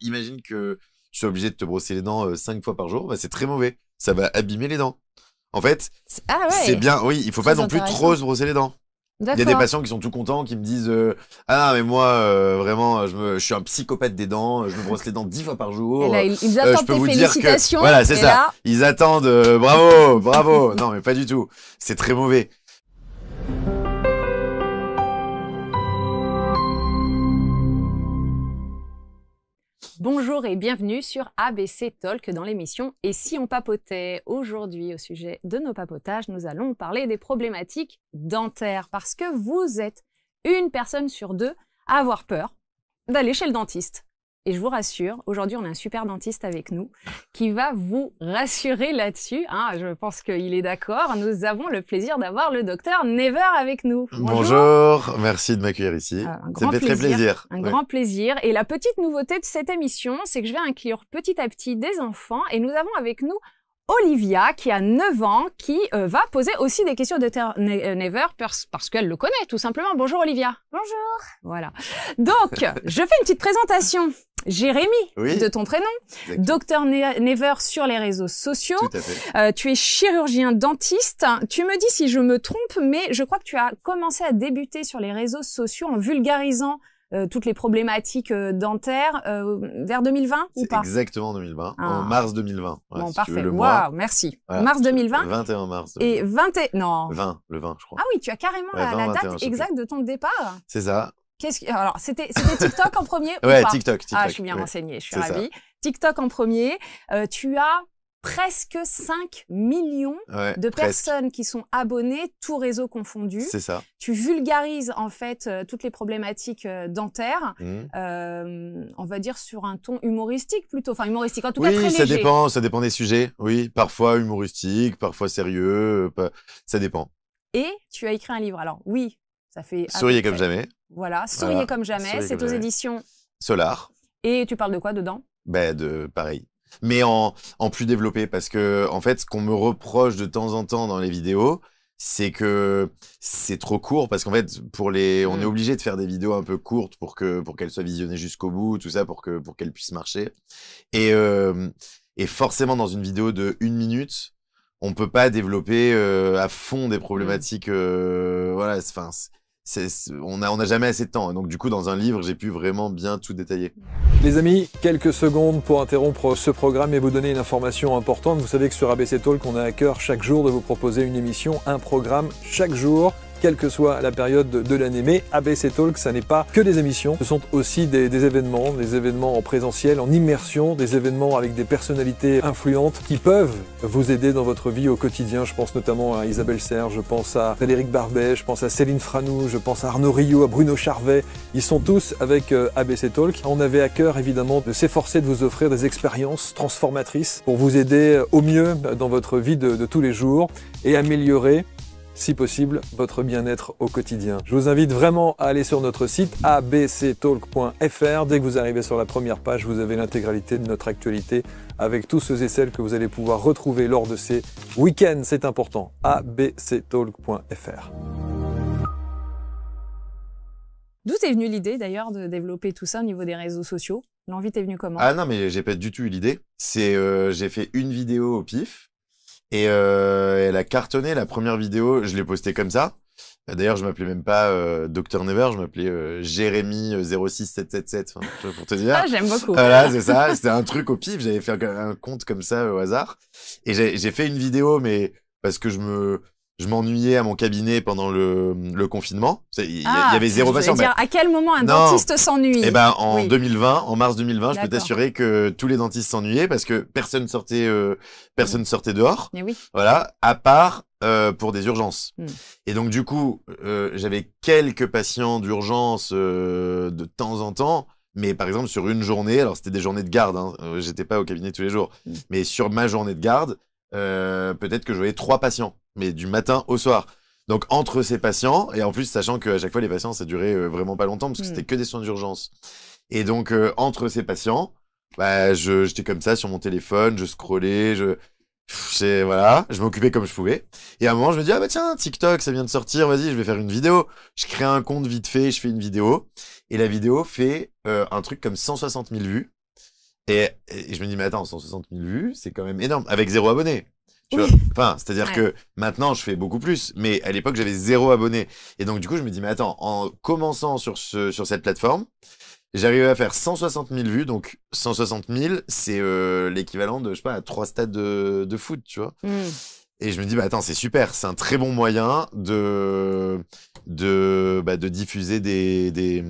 imagine que tu sois obligé de te brosser les dents 5 fois par jour, bah, c'est très mauvais. Ça va abîmer les dents. En fait, Ah c'est ouais, bien, oui, il faut pas très non plus trop intéressant. se brosser les dents. Il y a des D'accord. patients qui sont tout contents, qui me disent ah non, mais moi, vraiment, je suis un psychopathe des dents, je me brosse les dents 10 fois par Et jour. là, ils Je attendent peux tes vous dire que... félicitations. Voilà, c'est Et ça. là, Ils attendent bravo, bravo. Non, mais pas du tout. C'est très mauvais. bonjour et bienvenue sur ABC Talk dans l'émission Et si on papotait? Aujourd'hui, au sujet de nos papotages, nous allons parler des problématiques dentaires parce que vous êtes une personne sur deux à avoir peur d'aller chez le dentiste. Et je vous rassure, aujourd'hui, on a un super dentiste avec nous qui va vous rassurer là-dessus. Hein, je pense qu'il est d'accord. Nous avons le plaisir d'avoir le docteur Never avec nous. Bonjour, merci de m'accueillir ici. Un Ça me grand fait très plaisir. plaisir. Un Oui. grand plaisir. Et la petite nouveauté de cette émission, c'est que je vais inclure petit à petit des enfants. Et nous avons avec nous Olivia, qui a 9 ans, qui va poser aussi des questions de Never parce qu'elle le connaît, tout simplement. Bonjour Olivia. Bonjour. Voilà. Donc, je fais une petite présentation. Jérémy, Oui. de ton prénom, Exactement. docteur Never sur les réseaux sociaux. Tout à fait. Tu es chirurgien dentiste. Tu me dis si je me trompe, mais je crois que tu as commencé à débuter sur les réseaux sociaux en vulgarisant toutes les problématiques dentaires vers 2020 ou C'est pas? exactement 2020, Ah. en mars 2020. Ouais, Bon, si tu parfait. veux, le mois. Waouh, merci. Voilà. Mars 2020 21 mars. et 20 non. 20, le 20, je crois. Ah oui, tu as carrément Ouais, 20, la 21, je date sais exacte de ton départ. C'est ça. Alors, c'était TikTok en premier ou Ouais, pas? TikTok. Ah, je suis bien oui. renseignée, je suis C'est ça. ravie. TikTok en premier. Tu as presque 5 millions Ouais, de presque. personnes qui sont abonnées, tout réseau confondu. C'est ça. Tu vulgarises en fait toutes les problématiques dentaires, on va dire sur un ton humoristique plutôt, enfin humoristique en tout cas très Oui, ça léger. dépend des sujets. Oui, parfois humoristique, parfois sérieux, ça dépend. Et tu as écrit un livre. Alors oui, ça fait à Souriez peu comme près- jamais. Voilà, Souriez Voilà. comme jamais. Souriez C'est comme aux jamais. éditions. Solar. Et tu parles de quoi dedans? Pareil. Mais en plus développé, parce que, en fait, ce qu'on me reproche de temps en temps dans les vidéos, c'est que c'est trop court, parce qu'en fait, on est obligé de faire des vidéos un peu courtes pour qu'elles soient visionnées jusqu'au bout, tout ça, pour qu'elles puissent marcher. Et forcément, dans une vidéo de 1 minute, on peut pas développer à fond des problématiques, voilà, enfin, on n'a jamais assez de temps. Donc, du coup, dans un livre, j'ai pu vraiment bien tout détailler. Les amis, quelques secondes pour interrompre ce programme et vous donner une information importante. Vous savez que sur ABC Talk, on a à cœur chaque jour de vous proposer une émission, un programme chaque jour, quelle que soit la période de l'année. Mais ABC Talk, ça n'est pas que des émissions, ce sont aussi des événements en présentiel, en immersion, des événements avec des personnalités influentes qui peuvent vous aider dans votre vie au quotidien. Je pense notamment à Isabelle Serre, je pense à Frédéric Barbet, je pense à Céline Franou, je pense à Arnaud Rio, à Bruno Charvet. Ils sont tous avec ABC Talk. On avait à cœur évidemment de s'efforcer de vous offrir des expériences transformatrices pour vous aider au mieux dans votre vie de tous les jours et améliorer, si possible, votre bien-être au quotidien. Je vous invite vraiment à aller sur notre site abctalk.fr. Dès que vous arrivez sur la première page, vous avez l'intégralité de notre actualité avec tous ceux et celles que vous allez pouvoir retrouver lors de ces week-ends. C'est important. abctalk.fr. D'où t'es venue l'idée d'ailleurs de développer tout ça au niveau des réseaux sociaux? L'envie t'est venue comment? Ah non, mais j'ai pas du tout eu l'idée. J'ai fait une vidéo au pif et elle a cartonné. La première vidéo, je l'ai postée comme ça. D'ailleurs, je m'appelais même pas Dr Never, je m'appelais Jérémy 06777, enfin, tu vois, pour te dire. Ah, j'aime beaucoup. Voilà, c'est ça. C'était un truc au pif. J'avais fait un compte comme ça au hasard et j'ai fait une vidéo, mais parce que je m'ennuyais à mon cabinet pendant le confinement. Il y avait zéro patient. Dire, à quel moment un Non. dentiste s'ennuie? Eh ben, en Oui. 2020, en mars 2020, je peux D'accord. t'assurer que tous les dentistes s'ennuyaient parce que personne sortait dehors. Mais oui. Voilà, à part pour des urgences. Mm. Et donc du coup, j'avais quelques patients d'urgence de temps en temps, mais par exemple sur une journée, alors c'était des journées de garde, hein, j'étais pas au cabinet tous les jours, mais sur ma journée de garde, peut-être que je voyais 3 patients, mais du matin au soir. Donc entre ces patients, et en plus sachant qu'à chaque fois les patients ça durait vraiment pas longtemps parce que c'était que des soins d'urgence. Et donc entre ces patients, bah j'étais comme ça sur mon téléphone, je scrollais, voilà, je m'occupais comme je pouvais. Et à un moment, je me dis, ah bah tiens, TikTok, ça vient de sortir, vas-y, je vais faire une vidéo. Je crée un compte vite fait, je fais une vidéo. Et la vidéo fait un truc comme 160 000 vues. Et je me dis, mais attends, 160 000 vues, c'est quand même énorme, avec 0 abonné. Tu Oui. vois, enfin, c'est-à-dire Ouais. que maintenant, je fais beaucoup plus, mais à l'époque, j'avais 0 abonné. Et donc, du coup, je me dis, mais attends, en commençant sur cette plateforme, j'arrivais à faire 160 000 vues, donc 160 000, c'est l'équivalent de, je sais pas, 3 stades de foot, tu vois. Mm. Et je me dis, bah attends, c'est super, c'est un très bon moyen de diffuser des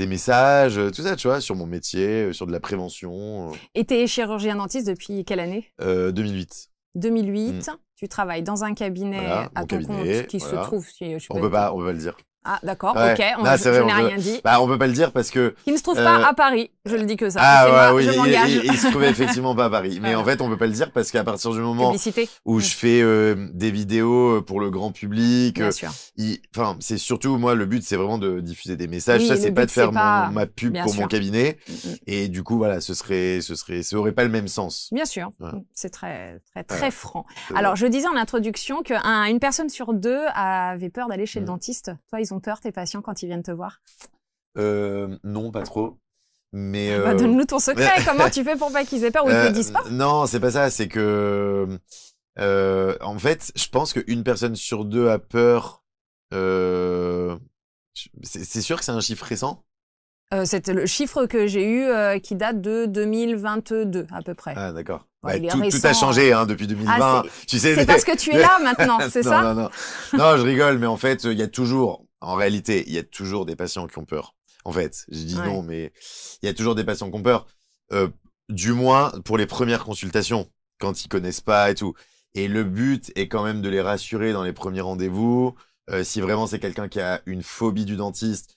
messages, tout ça, tu vois, sur mon métier, sur de la prévention. Et tu es chirurgien dentiste depuis quelle année? 2008. 2008. Tu travailles dans un cabinet Voilà, à mon ton cabinet, compte qui voilà. se trouve... Si, je On peut pas le dire. Ah, d'accord, Ouais. ok, Non, c'est vrai, je n'ai on peut- rien dit. Bah, on peut pas le dire parce que. Qui ne se trouve pas à Paris, je le dis que ça. Ah C'est ouais, moi, oui, je m'engage. il se trouvait effectivement pas à Paris. Mais Voilà. en fait, on peut pas le dire parce qu'à partir du moment Publicité. où je fais des vidéos pour le grand public, Bien sûr. enfin, c'est surtout, moi, le but, c'est vraiment de diffuser des messages. Oui, ça, le c'est pas but, de faire c'est pas- ma pub Bien pour sûr. mon cabinet. Mm. Et du coup, voilà, ça aurait pas le même sens. Bien sûr, Voilà. c'est très Voilà. franc. C'est Alors, je disais en introduction qu'une personne sur deux avait peur d'aller chez le Mm. dentiste. Toi, ils ont peur, tes patients, quand ils viennent te voir? Non, pas trop. Mais Bah, donne-nous ton secret. Comment tu fais pour pas qu'ils aient peur ou ils te le disent pas? non, c'est pas ça. C'est que en fait, je pense qu'une personne sur deux a peur. C'est sûr que c'est un chiffre récent. C'est le chiffre que j'ai eu qui date de 2022 à peu près. Ah d'accord. Ouais, Ouais, il est tout récent, a changé hein, depuis 2020. Tu sais. C'est parce que tu es là maintenant, c'est non, ça? non. Non, je rigole, mais en fait, il y a toujours, en réalité, il y a toujours des patients qui ont peur. En fait, je dis Ouais. non, mais il y a toujours des patients qui ont peur. Du moins pour les premières consultations, quand ils connaissent pas et tout. Et le but est quand même de les rassurer dans les premiers rendez-vous. Si vraiment c'est quelqu'un qui a une phobie du dentiste,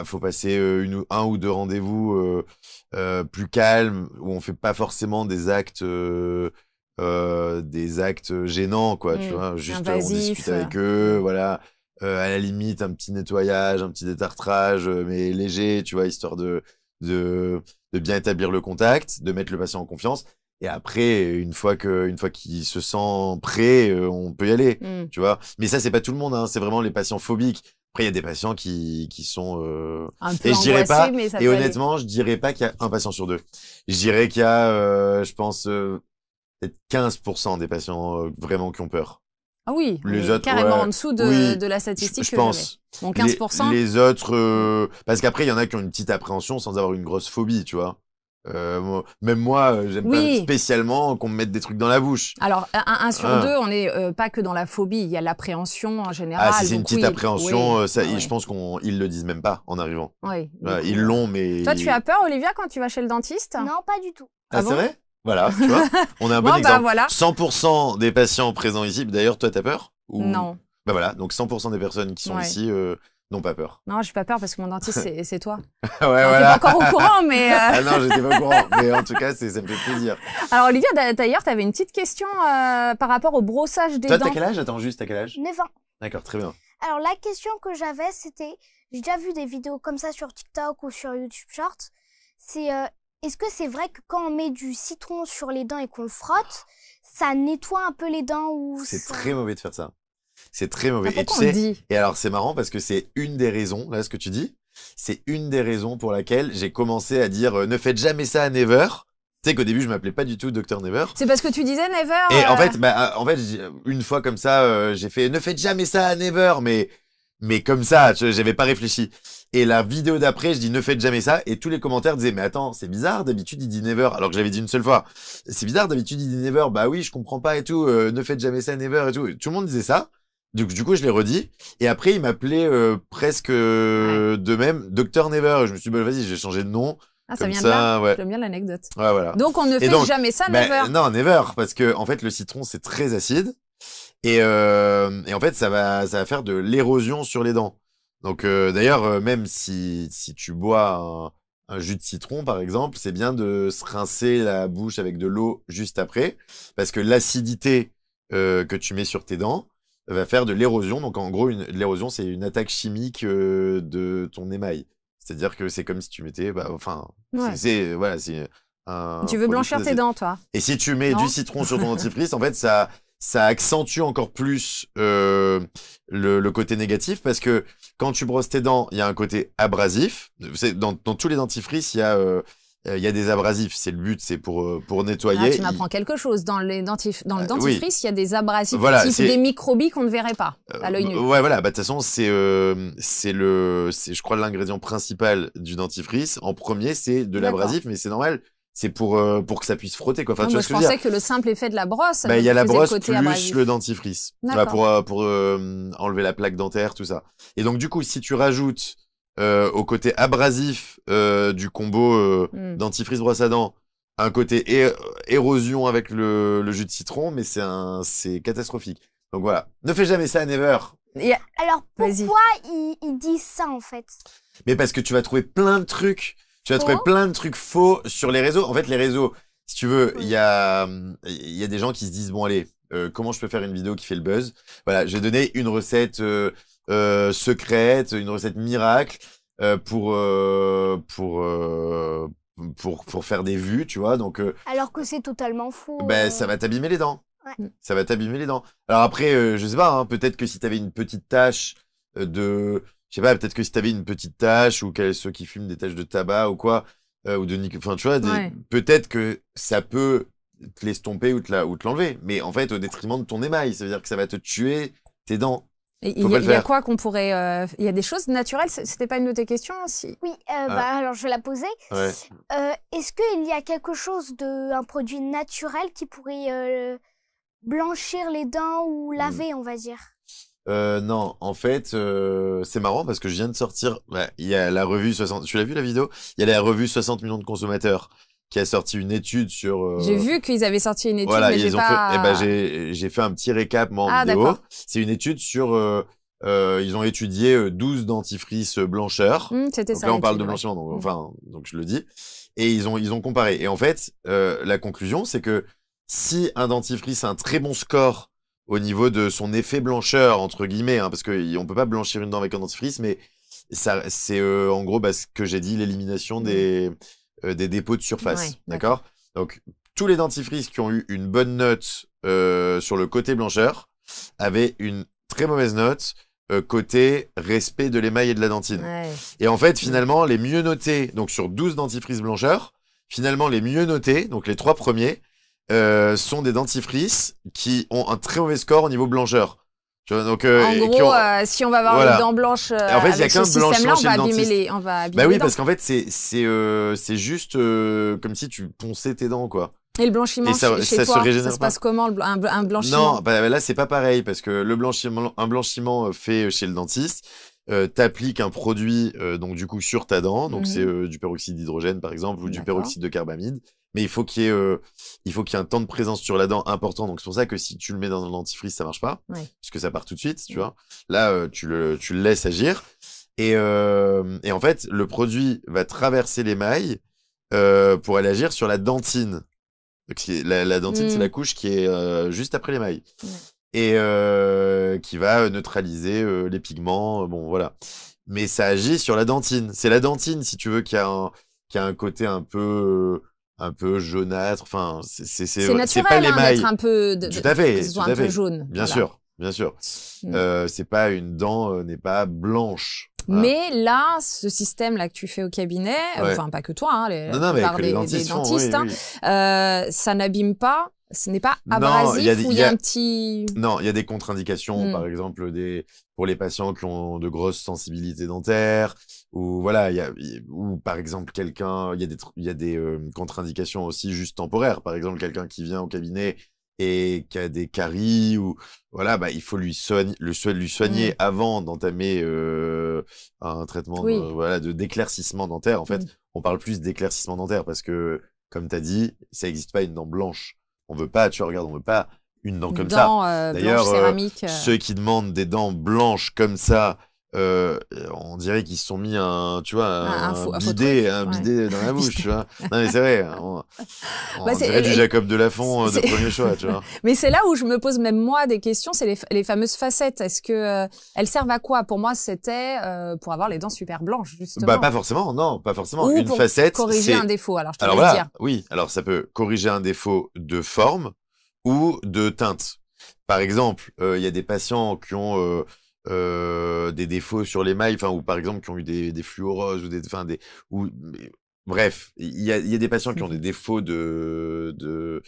faut passer un ou deux rendez-vous plus calmes où on fait pas forcément des actes gênants, quoi. Tu vois, juste on invasifs, discute avec eux, voilà. À la limite, un petit nettoyage, un petit détartrage, mais léger, tu vois, histoire de bien établir le contact, de mettre le patient en confiance. Et après, une fois qu'il se sent prêt, on peut y aller, Mm. tu vois. Mais ça, c'est pas tout le monde, hein. C'est vraiment les patients phobiques. Après, il y a des patients qui sont. Un peu Et je dirais angoissé, pas. mais ça Et peut aller. honnêtement, je dirais pas qu'il y a un patient sur deux. Je dirais qu'il y a, je pense, peut-être 15% des patients vraiment qui ont peur. Ah oui, on Les est autres, carrément ouais. en dessous Oui, de la statistique je que pense. j'avais. Bon, 15%. Les autres, parce qu'après, il y en a qui ont une petite appréhension sans avoir une grosse phobie, tu vois. Même moi, j'aime Oui. pas spécialement qu'on me mette des trucs dans la bouche. Alors, un sur Ah. deux, on n'est pas que dans la phobie, il y a l'appréhension en général. Ah, si c'est une donc petite oui, appréhension, oui, ça, ouais, je pense qu'ils le disent même pas en arrivant. oui. Voilà, Du ils coup, l'ont, mais. Toi, tu as peur, Olivia, quand tu vas chez le dentiste? Non, pas du tout. Ah, Ah c'est bon vrai? Voilà, tu vois. On a un bon Bon, exemple. bah voilà. 100% des patients présents ici. D'ailleurs, toi, t'as peur? Non, Bah voilà, donc 100% des personnes qui sont Ouais. ici n'ont pas peur. non, j'ai pas peur parce que mon dentiste, c'est toi. Ouais, T'es voilà. pas encore au courant, mais... Ah non, j'étais pas au courant. Mais en tout cas, ça me fait plaisir. Alors, Olivia, d'ailleurs, tu avais une petite question par rapport au brossage des Toi, dents. t'as quel âge? Attends, juste, t'as quel âge? 9 ans. D'accord, très bien. Alors, la question que j'avais, c'était, j'ai déjà vu des vidéos comme ça sur TikTok ou sur YouTube Shorts. C'est, est-ce que c'est vrai que quand on met du citron sur les dents et qu'on le frotte, ça nettoie un peu les dents ou C'est ça... très mauvais de faire ça. C'est très mauvais. Ah, Et tu pourquoi on le sais, dit? et alors c'est marrant parce que c'est une des raisons, là, ce que tu dis, c'est une des raisons pour laquelle j'ai commencé à dire ne faites jamais ça à Never. Tu sais qu'au début, je m'appelais pas du tout Dr Never. C'est parce que tu disais Never. Et en fait, une fois comme ça, j'ai fait ne faites jamais ça à Never, mais comme ça, j'avais pas réfléchi. Et la vidéo d'après, je dis ne faites jamais ça, et tous les commentaires disaient mais attends, c'est bizarre, d'habitude il dit Never, alors que j'avais dit une seule fois. C'est bizarre, d'habitude il dit Never, bah oui, je comprends pas et tout, ne faites jamais ça Never et tout. Et tout le monde disait ça. Du coup, je l'ai redit. Et après, il m'appelait presque de même Dr Never. Et je me suis dit bah vas-y, j'ai changé de nom. Ah, ça Comme vient de là. ça, ouais. J'aime bien l'anecdote. Ouais, voilà. Donc, on ne fait donc, jamais ça, Bah, Never. non, never, parce que en fait le citron c'est très acide et en fait ça va faire de l'érosion sur les dents. Donc d'ailleurs même si tu bois un jus de citron par exemple, c'est bien de se rincer la bouche avec de l'eau juste après parce que l'acidité que tu mets sur tes dents va faire de l'érosion. Donc en gros l'érosion c'est une attaque chimique de ton émail. C'est-à-dire que c'est comme si tu mettais Ouais. voilà, c'est un Tu veux produit blanchir très tes acide. dents, toi? Et si tu mets Non. du citron sur ton dentifrice, en fait, ça ça accentue encore plus le côté négatif parce que quand tu brosses tes dents, il y a un côté abrasif. Dans tous les dentifrices, il y a des abrasifs. C'est le but, c'est pour nettoyer. Ah, tu m'apprends quelque chose. Dans le dentifrice, oui. Il y a des abrasifs, Voilà, des microbilles qu'on ne verrait pas à l'œil nu. Ouais, voilà. Bah, de toute façon, c'est, je crois, l'ingrédient principal du dentifrice. En premier, c'est de l'abrasif, mais c'est normal. C'est pour que ça puisse frotter, quoi. Enfin, tu vois ce que je veux dire. Je pensais que le simple effet de la brosse. Bah, il y a la brosse plus abrasif. le dentifrice. Voilà, pour enlever la plaque dentaire, tout ça. Et donc, du coup, si tu rajoutes au côté abrasif du combo dentifrice brosse à dents, un côté érosion avec le jus de citron, mais c'est catastrophique. Donc voilà, ne fais jamais ça, never. Alors pourquoi ils disent ça en fait? Mais parce que tu vas trouver plein de trucs. Tu vas trouver plein de trucs faux sur les réseaux. En fait, les réseaux, si tu veux, il y a des gens qui se disent bon allez, comment je peux faire une vidéo qui fait le buzz? Voilà, j'ai donné une recette secrète, une recette miracle pour faire des vues, tu vois. Donc alors que c'est totalement faux. Ben ça va t'abîmer les dents. Ouais. Ça va t'abîmer les dents. Alors après, je sais pas, hein, peut-être que si t'avais une petite tache je sais pas, peut-être que si t'avais une petite tache ou ceux qui fument des taches de tabac ou quoi, ou enfin tu vois, peut-être que ça peut te l'estomper ou te l'enlever. Mais en fait, au détriment de ton émail, ça veut dire que ça va te tuer tes dents. Il y a quoi qu'on pourrait... Il y a des choses naturelles, c'était pas une de tes questions si... Oui, alors je vais la poser. Ouais. Est-ce qu'il y a quelque chose un produit naturel qui pourrait blanchir les dents ou laver, on va dire? Non, en fait, c'est marrant parce que je viens de sortir. Il y a la revue 60. Tu l'as vu la vidéo? Il y a la revue 60 millions de consommateurs qui a sorti une étude sur. J'ai vu qu'ils avaient sorti une étude, voilà, mais j'ai pas. J'ai fait un petit récap moi en vidéo. C'est une étude sur. Ils ont étudié 12 dentifrices blancheurs. C'était donc ça. là, on parle de blanchiment, donc donc je le dis. Et ils ont comparé. Et en fait, la conclusion, c'est que si un dentifrice a un très bon score au niveau de son effet blancheur, entre guillemets, hein, parce qu'on peut pas blanchir une dent avec un dentifrice, mais ça, c'est en gros ce que j'ai dit, l'élimination des dépôts de surface. D'accord. Donc, tous les dentifrices qui ont eu une bonne note sur le côté blancheur avaient une très mauvaise note côté respect de l'émail et de la dentine. Et en fait, finalement, les mieux notés, donc sur 12 dentifrices blancheurs, finalement, les mieux notés, donc les 3 premiers, sont des dentifrices qui ont un très mauvais score au niveau blancheur. Tu vois, donc, en gros, si on va avoir les dents blanches, en fait, il y a qu'un blanchiment chez le dentiste. On va abîmer bah oui, les dents. parce qu'en fait, c'est juste comme si tu ponçais tes dents, quoi. Et le blanchiment chez toi, ça se passe comment un blanchiment? Non, bah là c'est pas pareil parce que un blanchiment fait chez le dentiste, t'appliques un produit donc du coup sur ta dent, donc c'est du peroxyde d'hydrogène par exemple ou du peroxyde de carbamide. Mais il faut qu'il y ait un temps de présence sur la dent important. Donc c'est pour ça que si tu le mets dans un dentifrice, ça marche pas, parce que ça part tout de suite, tu vois. Là, tu le laisses agir. Et en fait, le produit va traverser l'émail pour aller agir sur la dentine. Donc, la dentine, c'est la couche qui est juste après l'émail. Et qui va neutraliser les pigments. Bon, voilà. Mais ça agit sur la dentine. C'est la dentine, si tu veux, qui a un côté un peu jaunâtre. Enfin, c'est naturel, pas l'émail. D'être un peu, tout à fait, que ce soit un peu jaune. Bien sûr. C'est pas une dent n'est pas blanche. Voilà. Mais là, ce système-là que tu fais au cabinet, enfin pas que toi, hein, les dentistes, ça n'abîme pas, ce n'est pas abrasif ou il y a un petit... Non, il y a des contre-indications, par exemple pour les patients qui ont de grosses sensibilités dentaires, ou voilà, ou par exemple quelqu'un, il y a des contre-indications aussi juste temporaires, par exemple quelqu'un qui vient au cabinet et qui a des caries ou voilà, bah il faut lui soigner avant d'entamer un traitement d'éclaircissement dentaire. En fait, on parle plus d'éclaircissement dentaire parce que comme tu as dit, ça n'existe pas une dent blanche. On veut pas, tu regardes, on veut pas une dent comme ça. D'ailleurs, ceux qui demandent des dents blanches comme ça, on dirait qu'ils se sont mis un bidet dans la bouche, tu vois. Non mais c'est vrai, on dirait du Jacob Delafont de premier choix, tu vois. Mais c'est là où je me pose même moi des questions, c'est les fameuses facettes. Est-ce que elles servent à quoi? Pour moi, c'était pour avoir les dents super blanches, justement. Bah pas forcément, non, pas forcément. Ou une pour facette, corriger un défaut. Alors je te laisse dire. Oui, alors ça peut corriger un défaut de forme ou de teinte. par exemple, il y a des patients qui ont des défauts sur l'émail, enfin, ou par exemple qui ont eu des fluoroses bref, il y a des patients qui ont des défauts qui ont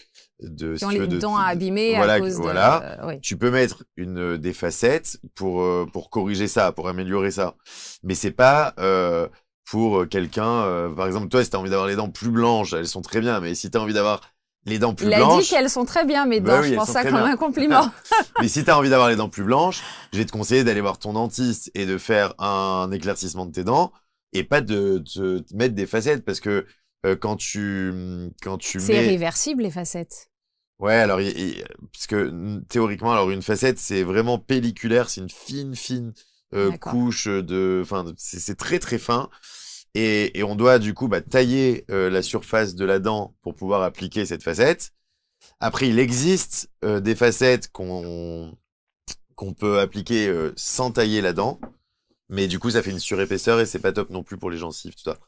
les dents abîmées voilà, à cause de... oui. Tu peux mettre des facettes pour corriger ça, pour améliorer ça. Mais c'est pas pour quelqu'un, par exemple, toi, si t'as envie d'avoir les dents plus blanches, elles sont très bien, mais si t'as envie d'avoir les dents plus blanches... Il a dit qu'elles sont très bien, mes dents, je pense ça comme un compliment. Mais si t'as envie d'avoir les dents plus blanches, je vais te conseiller d'aller voir ton dentiste et de faire un éclaircissement de tes dents, et pas de te mettre des facettes, parce que quand tu c'est réversible, les facettes. Ouais, alors, parce que théoriquement, alors une facette, c'est vraiment pelliculaire, c'est une fine couche c'est très très fin, et on doit du coup tailler la surface de la dent pour pouvoir appliquer cette facette. Après, il existe des facettes qu'on peut appliquer sans tailler la dent, mais du coup, ça fait une surépaisseur et c'est pas top non plus pour les gencives, tout ça.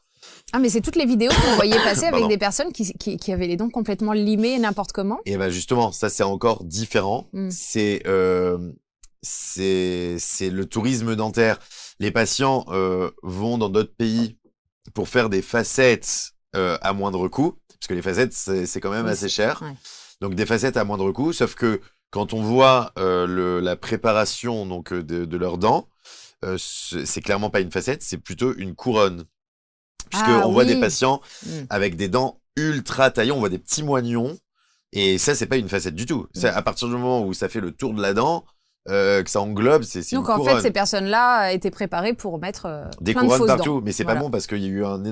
Ah, mais c'est toutes les vidéos qu'on voyait passer avec des personnes qui avaient les dents complètement limées n'importe comment. Et justement, ça c'est encore différent. C'est le tourisme dentaire. Les patients vont dans d'autres pays pour faire des facettes à moindre coût, parce que les facettes c'est quand même assez cher. Ouais. Donc des facettes à moindre coût, sauf que quand on voit la préparation donc de leurs dents, c'est clairement pas une facette, c'est plutôt une couronne. Puisqu'on voit des patients avec des dents ultra taillées, on voit des petits moignons, et ça, c'est pas une facette du tout. À partir du moment où ça fait le tour de la dent, que ça englobe, c'est une couronne. Donc en fait, ces personnes-là étaient préparées pour mettre des plein de couronnes fausses partout, dents. Mais c'est pas bon parce qu'il y a eu une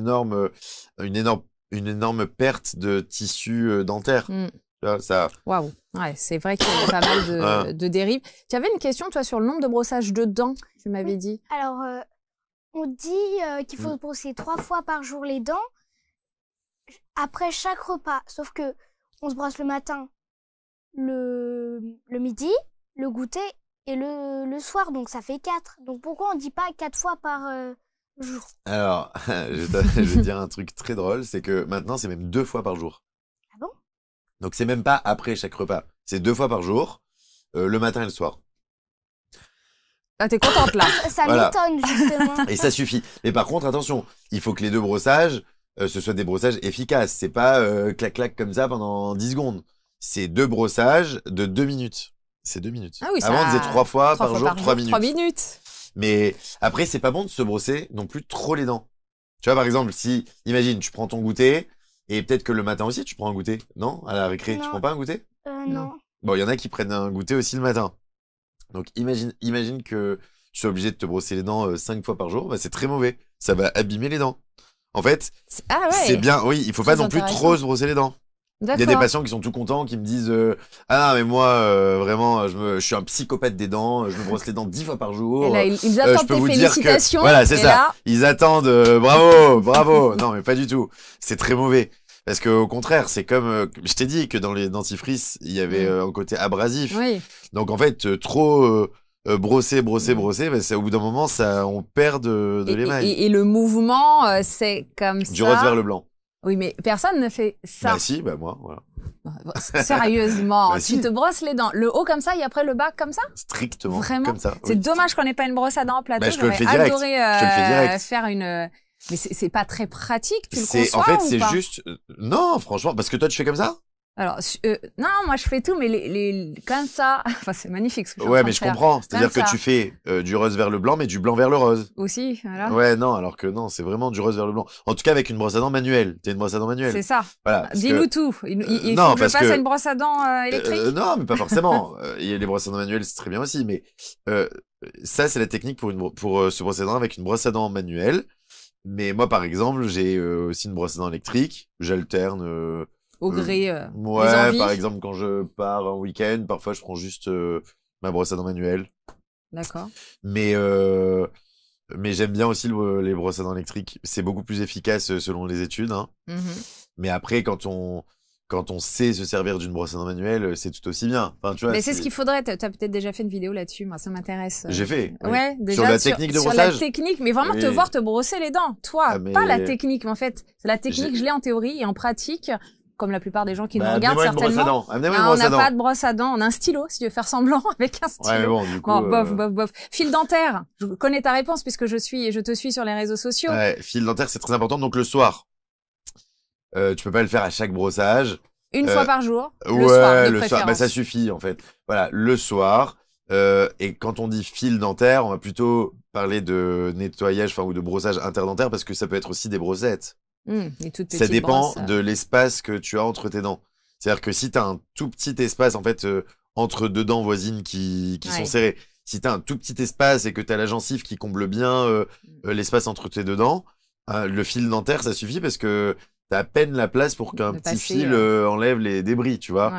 énorme perte de tissu dentaire. Ça... Waouh, ouais, c'est vrai qu'il y a pas mal de dérives. Tu avais une question, toi, sur le nombre de brossages de dents, tu m'avais dit. Alors, on dit qu'il faut se brosser 3 fois par jour les dents après chaque repas. Sauf que on se brosse le matin, le midi, le goûter et le soir. Donc ça fait 4. Donc pourquoi on dit pas 4 fois par jour? Alors, je vais te dire un truc très drôle, c'est que maintenant c'est même 2 fois par jour. Ah bon? Donc c'est même pas après chaque repas. C'est 2 fois par jour, le matin et le soir. Ah, t'es contente là. Ça m'étonne justement. Et ça suffit. Mais par contre, attention, il faut que les 2 brossages, ce soient des brossages efficaces. C'est pas clac-clac comme ça pendant 10 secondes. C'est 2 brossages de 2 minutes. C'est 2 minutes. Ah oui, avant, on disait 3 fois par jour, 3 minutes. 3 minutes. Mais après, c'est pas bon de se brosser non plus trop les dents. Tu vois, par exemple, si, imagine, tu prends ton goûter, et peut-être que le matin aussi, tu prends un goûter. Non? À la récré, tu prends pas un goûter? Non. Bon, il y en a qui prennent un goûter aussi le matin. Donc, imagine que tu sois obligé de te brosser les dents 5 fois par jour. C'est très mauvais. Ça va abîmer les dents. En fait, c'est bien. Oui, il faut pas non plus trop se brosser les dents. Il y a des patients qui sont tout contents, qui me disent ah non, mais moi vraiment je suis un psychopathe des dents, je me brosse les dents 10 fois par jour. Et là, ils attendent tes félicitations. Voilà, c'est ça. Là... Ils attendent bravo. Non, mais pas du tout. C'est très mauvais. Parce que au contraire, c'est comme je t'ai dit que dans les dentifrices, il y avait un côté abrasif. Oui. Donc en fait, trop brosser, au bout d'un moment, on perd de l'émail. Et le mouvement, c'est comme ça. Du rose vers le blanc. Oui, mais personne ne fait ça. Bah si, moi, voilà. Sérieusement, tu te brosses les dents, le haut comme ça et après le bas comme ça? Strictement. Vraiment comme ça. C'est dommage qu'on n'ait pas une brosse à dents en plateau. J'aurais adoré faire une... Mais c'est pas très pratique, tu le conçois en fait, ou c'est pas? juste... Non, franchement, parce que toi, tu fais comme ça? Alors, non, moi, je fais tout, mais comme ça... Enfin, c'est magnifique ce que mais je comprends. C'est-à-dire que tu fais du rose vers le blanc, mais du blanc vers le rose. Aussi, voilà. Ouais, non, alors que non, c'est vraiment du rose vers le blanc. En tout cas, avec une brosse à dents manuelle. T'as une brosse à dents manuelle. C'est ça. Voilà. Dis-nous tout. Il faut que je passe à une brosse à dents électrique? Non, mais pas forcément. Il y a les brosses à dents manuelles, c'est très bien aussi, mais ça, c'est la technique pour se brosser les dents avec une brosse à dents manuelle. Mais moi, par exemple, j'ai aussi une brosse à dents électrique. J'alterne... au gré des envies. Par exemple, quand je pars un week-end, parfois, je prends juste ma brosse à dents manuelle. D'accord. Mais j'aime bien aussi les brosses à dents électriques. C'est beaucoup plus efficace selon les études. Hein. Mais après, quand on sait se servir d'une brosse à dents manuelle, c'est tout aussi bien. Enfin, tu vois, mais c'est ce qu'il faudrait. Tu as peut-être déjà fait une vidéo là-dessus. Moi, ça m'intéresse. J'ai fait. Oui. Ouais, déjà. Sur la technique de brossage. Sur la technique, mais vraiment te voir te brosser les dents. Toi, pas la technique, mais en fait, c'est la technique, je l'ai en théorie et en pratique. comme la plupart des gens qui nous Bah, regardent, amenez-moi une brosse à certainement. dents. Amenez-moi une On brosse n'a à dents. pas de brosse à dents, on a un stylo, si tu veux faire semblant, avec un stylo. Ouais, mais bon, du coup. Bon, bof. Fil dentaire. Je connais ta réponse puisque je te suis sur les réseaux sociaux. Ouais, fil dentaire, c'est très important. Donc, le soir. Tu peux pas le faire à chaque brossage. Une fois par jour, le Ouais, soir, de le soir. préférence. Bah, ça suffit, en fait. Voilà, le soir. Et quand on dit fil dentaire, on va plutôt parler de nettoyage, enfin, ou de brossage interdentaire, parce que ça peut être aussi des brossettes. Les toutes Ça petites dépend brosses. de l'espace que tu as entre tes dents. C'est-à-dire que si tu as un tout petit espace, en fait, entre deux dents voisines qui Ouais. sont serrées, si tu as un tout petit espace et que tu as la gencive qui comble bien l'espace entre tes deux dents, le fil dentaire, ça suffit parce que tu as à peine la place pour qu'un De petit passer, fil enlève les débris, tu vois,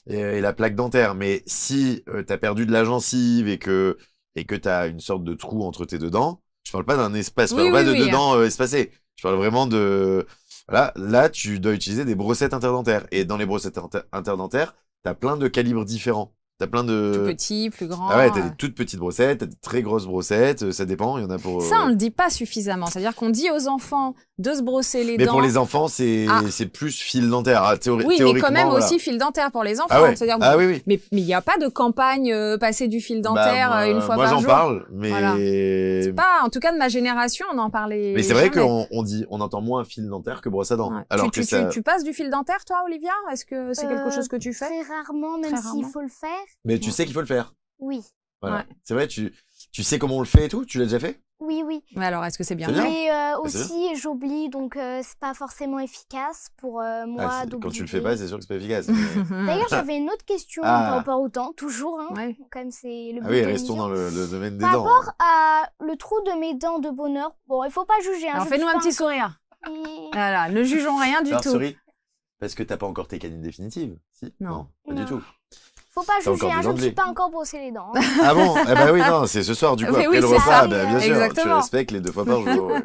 Ouais. et la plaque dentaire. Mais si tu as perdu de la gencive et que tu as une sorte de trou entre tes deux dents, je parle pas d'un espace, je Oui, parle pas oui, de oui, deux dents espacées. Je parle vraiment de... Voilà, là, tu dois utiliser des brossettes interdentaires. Et dans les brossettes interdentaires, t'as plein de calibres différents. T'as plein Tout de... petit, plus grand. Ah ouais, t'as des toutes petites brossettes, t'as des très grosses brossettes, ça dépend, il y en a pour... Ça, on le dit pas suffisamment. C'est-à-dire qu'on dit aux enfants de se brosser les Mais dents. pour les enfants, c'est Ah. c'est plus fil dentaire. Ah, Oui, mais théoriquement, quand même voilà. aussi fil dentaire pour les enfants. Ah ouais, C'est-à-dire, ah oui, oui. mais il n'y a pas de campagne passer du fil Bah, dentaire moi, une fois moi, par j'en jour. parle, mais... Voilà. C'est pas, en tout cas de ma génération, on en parlait. Mais c'est vrai jamais. on entend moins fil dentaire que brosse à dents. Ouais. Alors que ça... tu passes du fil dentaire, toi, Olivia? Est-ce que c'est quelque chose que tu fais? Très rarement, même Très s'il rarement. faut le faire. Mais tu sais qu'il faut le faire. Oui. Voilà. Ouais. C'est vrai, tu sais comment on le fait et tout? Tu l'as déjà fait? Oui. Mais alors, est-ce que c'est bien C'est fait? bien. Mais c'est aussi, j'oublie, donc c'est pas forcément efficace pour moi Ah, d'oublier. quand tu le fais pas, c'est sûr que c'est pas efficace. D'ailleurs, j'avais une autre question Ah. par rapport au temps, toujours, hein, Ouais. comme c'est le Ah but oui, de restons l'émission. dans le domaine des Par dents. rapport à le trou de mes dents de bonheur, bon, il faut pas juger. Hein, Alors, je fais-nous suis un pas petit sourire. un- Voilà, ne jugeons rien du Alors, tout. souris, parce que t'as pas encore tes canines définitives. Si? Non. Pas du Non. tout. Faut pas T'as juger, encore hein, des je dents ne de suis lait. pas encore brossé les dents. hein. Ah bon? Eh ben oui, non, c'est ce soir, du coup, Mais après oui, le c'est repas, ça. bah, bien sûr, tu Exactement. respectes les 2 fois par jour. Ouais.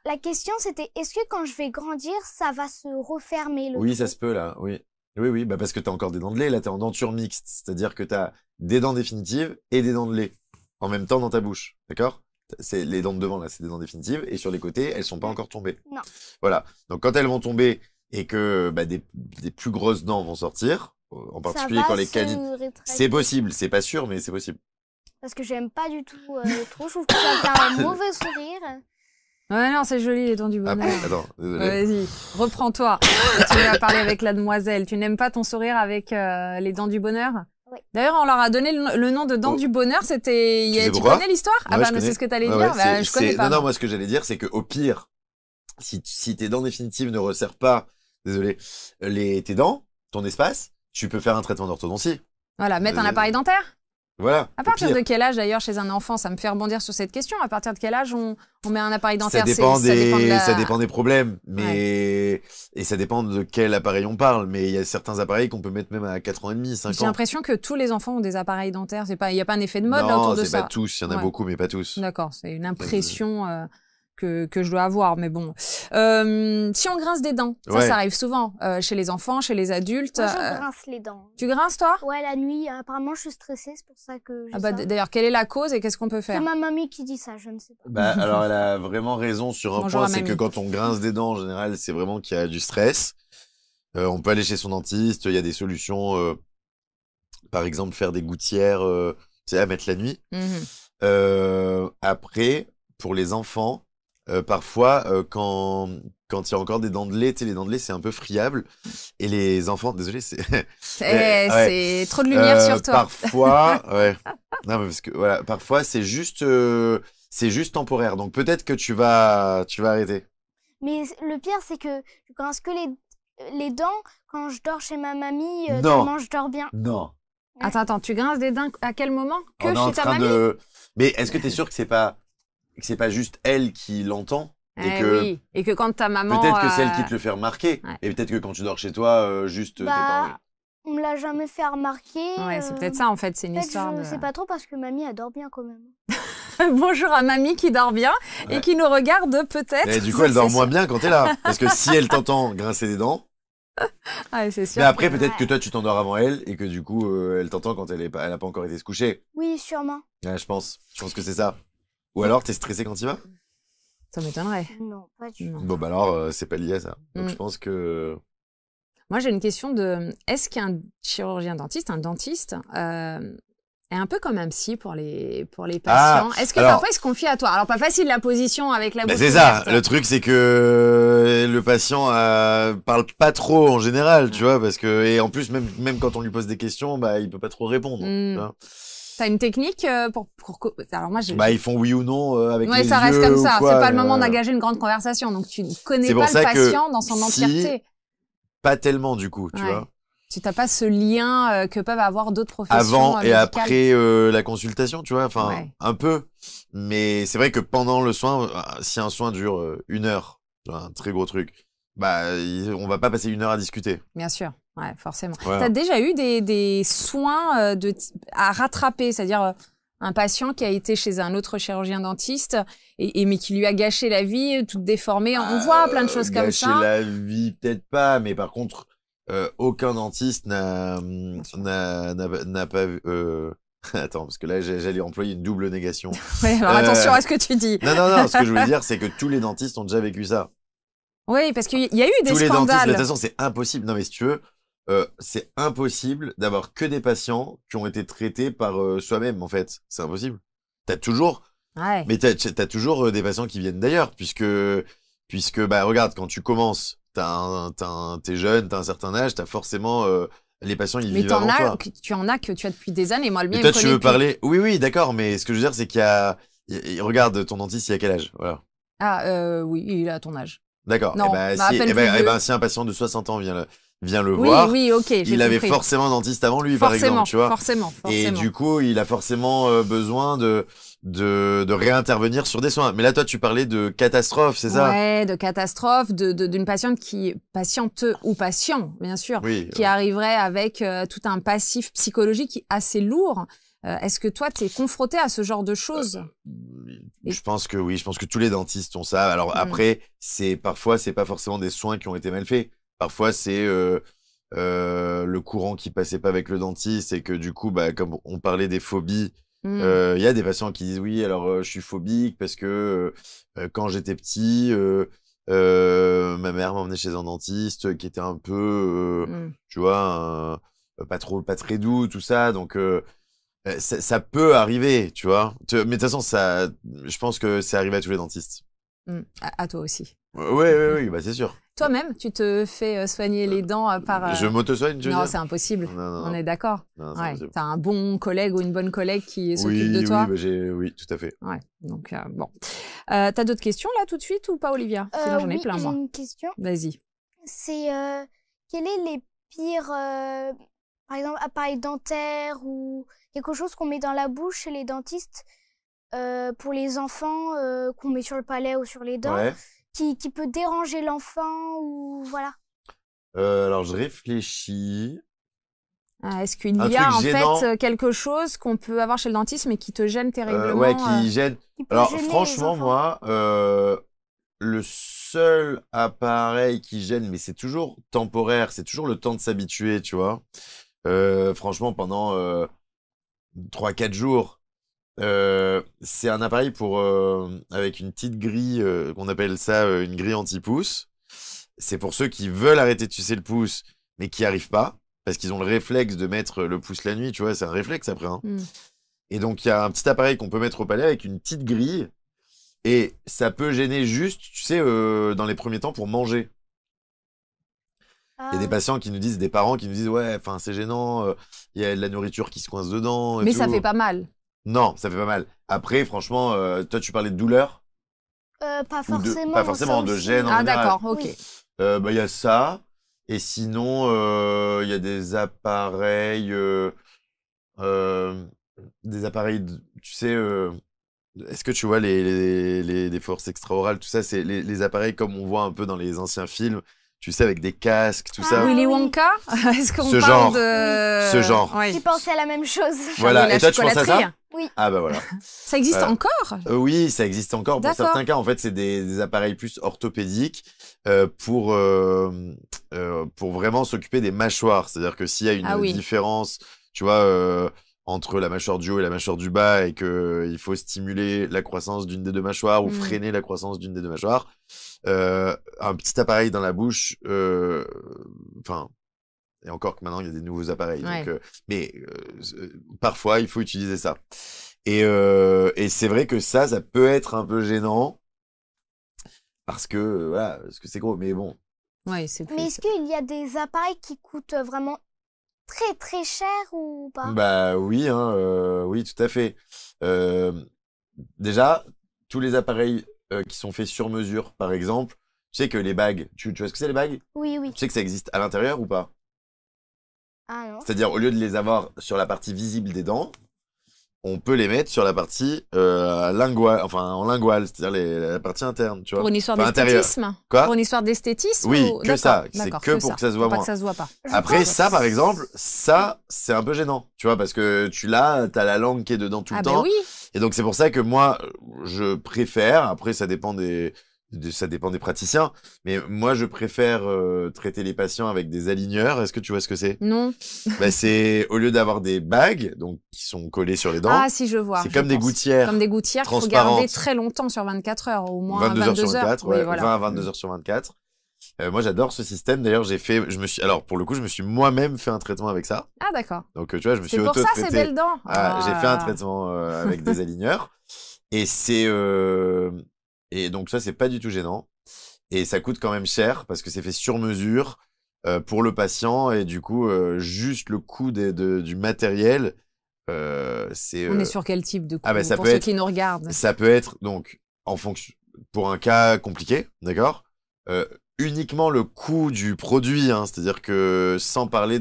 La question, c'était, est-ce que quand je vais grandir, ça va se refermer le Oui, trou ça se peut, là, oui. Oui, bah parce que t'as encore des dents de lait, là, t'es en denture mixte. C'est-à-dire que t'as des dents définitives et des dents de lait en même temps dans ta bouche. D'accord? C'est les dents de devant, là, c'est des dents définitives, et sur les côtés, elles sont pas encore tombées. Non. Voilà. Donc, quand elles vont tomber et que bah, des plus grosses dents vont sortir, en particulier Ça va quand les se canines... rétracter. C'est possible, c'est pas sûr, mais c'est possible. Parce que j'aime pas du tout le trou. Je trouve que ça fait un mauvais sourire. Ouais, non, c'est joli, les dents du Ah, bonheur. attends, désolé. Vas-y, reprends-toi. Tu vas parler avec la demoiselle. Tu n'aimes pas ton sourire avec les dents du bonheur? Oui. D'ailleurs, on leur a donné le nom de dents Oh. du bonheur. C'était. Tu sais Tu pourquoi connais l'histoire? Ah Ouais, bah, je mais c'est connais. ce que t'allais Ouais, dire. ouais, Bah, je connais pas. Non, moi. moi, ce que j'allais dire, c'est que au pire, si tes dents définitives ne resserrent pas, désolé, tes dents, ton espace, tu peux faire un traitement d'orthodontie. Voilà, mettre un Euh, appareil dentaire. Voilà. À au partir pire. de quel âge, d'ailleurs, chez un enfant? Ça me fait rebondir sur cette question. À partir de quel âge on met un appareil dentaire? Ça dépend ça dépend de la... ça dépend des problèmes, mais et ça dépend de quel appareil on parle. Mais il y a certains appareils qu'on peut mettre même à 4 ans et demi, 5 J'ai ans. l'impression que tous les enfants ont des appareils dentaires. Il n'y a pas un effet de mode là, autour Non, de c'est ça. pas tous. Il y en a Ouais. beaucoup, mais pas tous. D'accord, c'est une impression que je dois avoir, mais bon. Si on grince des dents, Ouais. ça arrive souvent chez les enfants, chez les adultes. Moi, je grince les dents. Tu grinces, toi? Ouais, la nuit, apparemment, je suis stressée, c'est pour ça que j'ai Ah bah, ça. d'ailleurs, quelle est la cause et qu'est-ce qu'on peut C'est faire? ma mamie qui dit ça, je ne sais pas. Bah, alors, elle a vraiment raison sur un Bonjour point, à c'est que mamie. quand on grince des dents, en général, c'est vraiment qu'il y a du stress. On peut aller chez son dentiste, il y a des solutions, par exemple, faire des gouttières, tu sais, à mettre la nuit. Mhm. Après, pour les enfants, parfois, quand il y a encore des dents de lait, tu sais, les dents de lait, c'est un peu friable. Et les enfants, désolé, c'est... Eh, ouais. c'est trop de lumière sur toi. Parfois, ouais. Non, mais parce que, voilà, parfois, c'est juste temporaire. Donc, peut-être que tu vas arrêter. Mais le pire, c'est que je grince que les dents quand je dors chez ma mamie, Non. tellement je dors bien. Non. Attends, tu grinces des dents à quel moment? Que On est en chez ta train mamie? de... Mais est-ce que t'es sûr que c'est pas juste elle qui l'entend? Et Eh que oui, et que quand ta maman... peut-être que c'est elle qui te le fait remarquer. Ouais. Et peut-être que quand tu dors chez toi, juste tes parents. Bah, on me l'a jamais fait remarquer. Ouais, c'est peut-être ça, en fait, c'est une En fait, histoire je de... sais pas trop parce que mamie adore bien quand même. Bonjour à mamie qui dort bien et Ouais. qui nous regarde peut-être. Et du coup, elle dort C'est moins sûr. bien quand t'es là. Parce que si elle t'entend grincer des dents, Ah, c'est sûr. mais après, que- peut-être que Ouais. toi, tu t'endors avant elle et que du coup, elle t'entend quand elle a pas encore été se coucher. Oui, sûrement. Ouais, je pense que c'est ça. Ou alors, t'es stressé quand il va? Ça m'étonnerait. Non, pas du tout. Non. Bon, bah alors, c'est pas lié à ça. Donc, Mm. je pense que... Moi, j'ai une question de, est-ce qu'un chirurgien dentiste, un dentiste, est un peu comme un psy pour les patients? Est-ce que parfois il se confie à toi? Alors, pas facile la position avec la bouche c'est ça. ouverte. Le truc, c'est que le patient parle pas trop en général, tu vois, parce que et en plus même quand on lui pose des questions, bah il peut pas trop répondre. Tu vois. T'as une technique pour... Alors moi, ils font oui ou non avec les yeux. Ça reste comme ça. Quoi, c'est pas le moment d'engager une grande conversation, donc tu ne connais pas le patient dans son entièreté. Pas tellement du coup, tu vois. Tu n'as pas ce lien que peuvent avoir d'autres professions avant et médicales. après la consultation, tu vois, enfin un peu. Mais c'est vrai que pendant le soin, si un soin dure 1 heure, un très gros truc, bah on va pas passer 1 heure à discuter. Bien sûr, ouais, forcément. Voilà. T'as déjà eu des soins à rattraper, c'est-à-dire un patient qui a été chez un autre chirurgien dentiste mais qui lui a gâché la vie, toute déformée. On voit plein de choses comme ça. Gâcher la vie, peut-être pas, mais par contre. Aucun dentiste n'a pas vu. Attends, parce que là, j'allais employer une double négation. Ouais, alors attention à ce que tu dis. Non. Ce que je voulais dire, c'est que tous les dentistes ont déjà vécu ça. Oui, parce qu'il y a eu des tous les dentistes, scandales. de toute façon, c'est impossible. Non, mais si tu veux, c'est impossible d'avoir que des patients qui ont été traités par soi-même, en fait. C'est impossible. T'as toujours. Ouais. Mais t'as toujours des patients qui viennent d'ailleurs, puisque bah regarde, quand tu commences. T'es jeune, t'as un certain âge, t'as forcément les patients ils vivent avant toi. Tu en as que tu as depuis des années. Moi, le mien, et toi, tu veux parler? Oui, d'accord. Mais ce que je veux dire, c'est regarde ton dentiste, il a quel âge? Voilà. Ah oui, il a ton âge. D'accord. Non, si un patient de 60 ans vient le voir, ok. Il avait forcément un dentiste avant lui, par exemple, tu vois. Forcément. Et du coup, il a forcément besoin de réintervenir sur des soins. Mais là, toi, tu parlais de catastrophe, c'est ça? Ouais, de catastrophe, d'une patiente ou patient, bien sûr, qui arriverait avec tout un passif psychologique assez lourd. Est-ce que toi, tu es confronté à ce genre de choses? Je pense que oui. Je pense que tous les dentistes ont ça. Alors après, parfois, c'est pas forcément des soins qui ont été mal faits. Parfois, c'est le courant qui passait pas avec le dentiste et que du coup, bah, comme on parlait des phobies, y a des patients qui disent oui, alors je suis phobique parce que quand j'étais petit, ma mère m'emmenait chez un dentiste qui était un peu, tu vois, pas très doux, tout ça. Donc ça peut arriver, tu vois. Mais de toute façon, je pense que c'est arrivé à tous les dentistes. À toi aussi. Oui, bah c'est sûr. Toi-même, tu te fais soigner les dents par... Je m'auto-soigne, tu veux Non, dire? c'est impossible. Non. On est d'accord. Ouais. T'as un bon collègue ou une bonne collègue qui s'occupe de toi? Oui, tout à fait. Ouais, donc bon. T'as d'autres questions là tout de suite ou pas, Olivia? Sinon, j'en ai plein, moi. J'ai une question. Vas-y. C'est quels est les pires, par exemple, appareils dentaires ou quelque chose qu'on met dans la bouche chez les dentistes pour les enfants qu'on met sur le palais ou sur les dents, qui peut déranger l'enfant ou voilà. Alors je réfléchis. Est-ce qu'il y a en fait quelque chose qu'on peut avoir chez le dentiste mais qui te gêne terriblement? Qui gêne. Alors franchement, moi, le seul appareil qui gêne, mais c'est toujours temporaire, c'est toujours le temps de s'habituer, tu vois. Franchement, pendant 3-4 jours, c'est un appareil avec une petite grille, qu'on appelle ça une grille anti-pouce. C'est pour ceux qui veulent arrêter de sucer le pouce, mais qui n'y arrivent pas, parce qu'ils ont le réflexe de mettre le pouce la nuit, tu vois, c'est un réflexe après. Hein. Et donc, il y a un petit appareil qu'on peut mettre au palais avec une petite grille, et ça peut gêner juste, tu sais, dans les premiers temps pour manger. Il y a des patients qui nous disent, des parents qui nous disent, ouais, enfin, c'est gênant, il y a de la nourriture qui se coince dedans. Mais ça fait pas mal. Non, ça fait pas mal. Après, franchement, toi, tu parlais de douleur? Pas forcément. Pas forcément, de gêne en général. Ah, d'accord, ok. Bah, y a ça. Et sinon, y a des appareils, tu sais, est-ce que tu vois les forces extra-orales, tout ça, c'est les appareils comme on voit un peu dans les anciens films, tu sais, avec des casques, tout ça. Willy Wonka? Est-ce qu'on Ce parle genre. de... Ce genre. Oui. J'ai pensé à la même chose. Voilà. Et toi, tu penses à ça? Oui. Ah bah voilà. Ça existe encore? Oui, ça existe encore. Pour certains cas, en fait, c'est des appareils plus orthopédiques pour vraiment s'occuper des mâchoires. C'est-à-dire que s'il y a une différence, tu vois, entre la mâchoire du haut et la mâchoire du bas et que il faut stimuler la croissance d'une des deux mâchoires ou freiner la croissance d'une des deux mâchoires, un petit appareil dans la bouche, enfin, Et encore que maintenant, il y a des nouveaux appareils. Ouais. Donc, parfois, il faut utiliser ça. Et c'est vrai que ça peut être un peu gênant parce que, voilà, parce que c'est gros. Mais bon. Ouais, c'est Mais plus... est-ce qu'il y a des appareils qui coûtent vraiment très très cher ou pas? Bah oui, hein, oui, tout à fait. Déjà, tous les appareils qui sont faits sur mesure, par exemple, tu sais que les bagues, tu vois ce que c'est les bagues? Oui, oui. Tu sais que ça existe à l'intérieur ou pas? Ah non. C'est-à-dire, au lieu de les avoir sur la partie visible des dents, on peut les mettre sur la partie linguale, enfin en linguale, c'est-à-dire la partie interne, tu vois. Pour une histoire Enfin, intérieure. d'esthétisme? Quoi? Pour une histoire d'esthétisme? Oui, ou... que ça. D'accord, C'est d'accord, que pour que ça se voit Pour pas moins. que ça se voit pas. Je Après, pense- ça, par exemple, ça, c'est un peu gênant, tu vois, parce que t'as la langue qui est dedans tout Ah le ben temps. oui. Et donc, c'est pour ça que moi, je préfère, après, ça dépend ça dépend des praticiens, mais moi, je préfère traiter les patients avec des aligneurs. Est-ce que tu vois ce que c'est? Non. Bah, c'est, au lieu d'avoir des bagues, donc, qui sont collées sur les dents, Ah si, je vois. c'est je comme des pense. gouttières Comme des gouttières qu'il faut transparentes. garder très longtemps sur 24 heures, au moins 22 heures sur 24, Oui, ouais, voilà. 20 à 22 heures sur 24. Moi, j'adore ce système. D'ailleurs, alors, pour le coup, je me suis moi-même fait un traitement avec ça. Ah d'accord. Donc, tu vois, je me suis C'est pour ça ces auto-traité. belles dents. Ah, j'ai fait un Ah. traitement avec des aligneurs. Et et donc ça, c'est pas du tout gênant. Et ça coûte quand même cher parce que c'est fait sur mesure pour le patient. Et du coup, juste le coût du matériel, c'est... On est sur quel type de coût Ah bah, ça pour peut ceux être- qui nous regardent? Ça peut être, donc, en fonction, pour un cas compliqué, d'accord? Uniquement le coût du produit, hein, c'est-à-dire que sans parler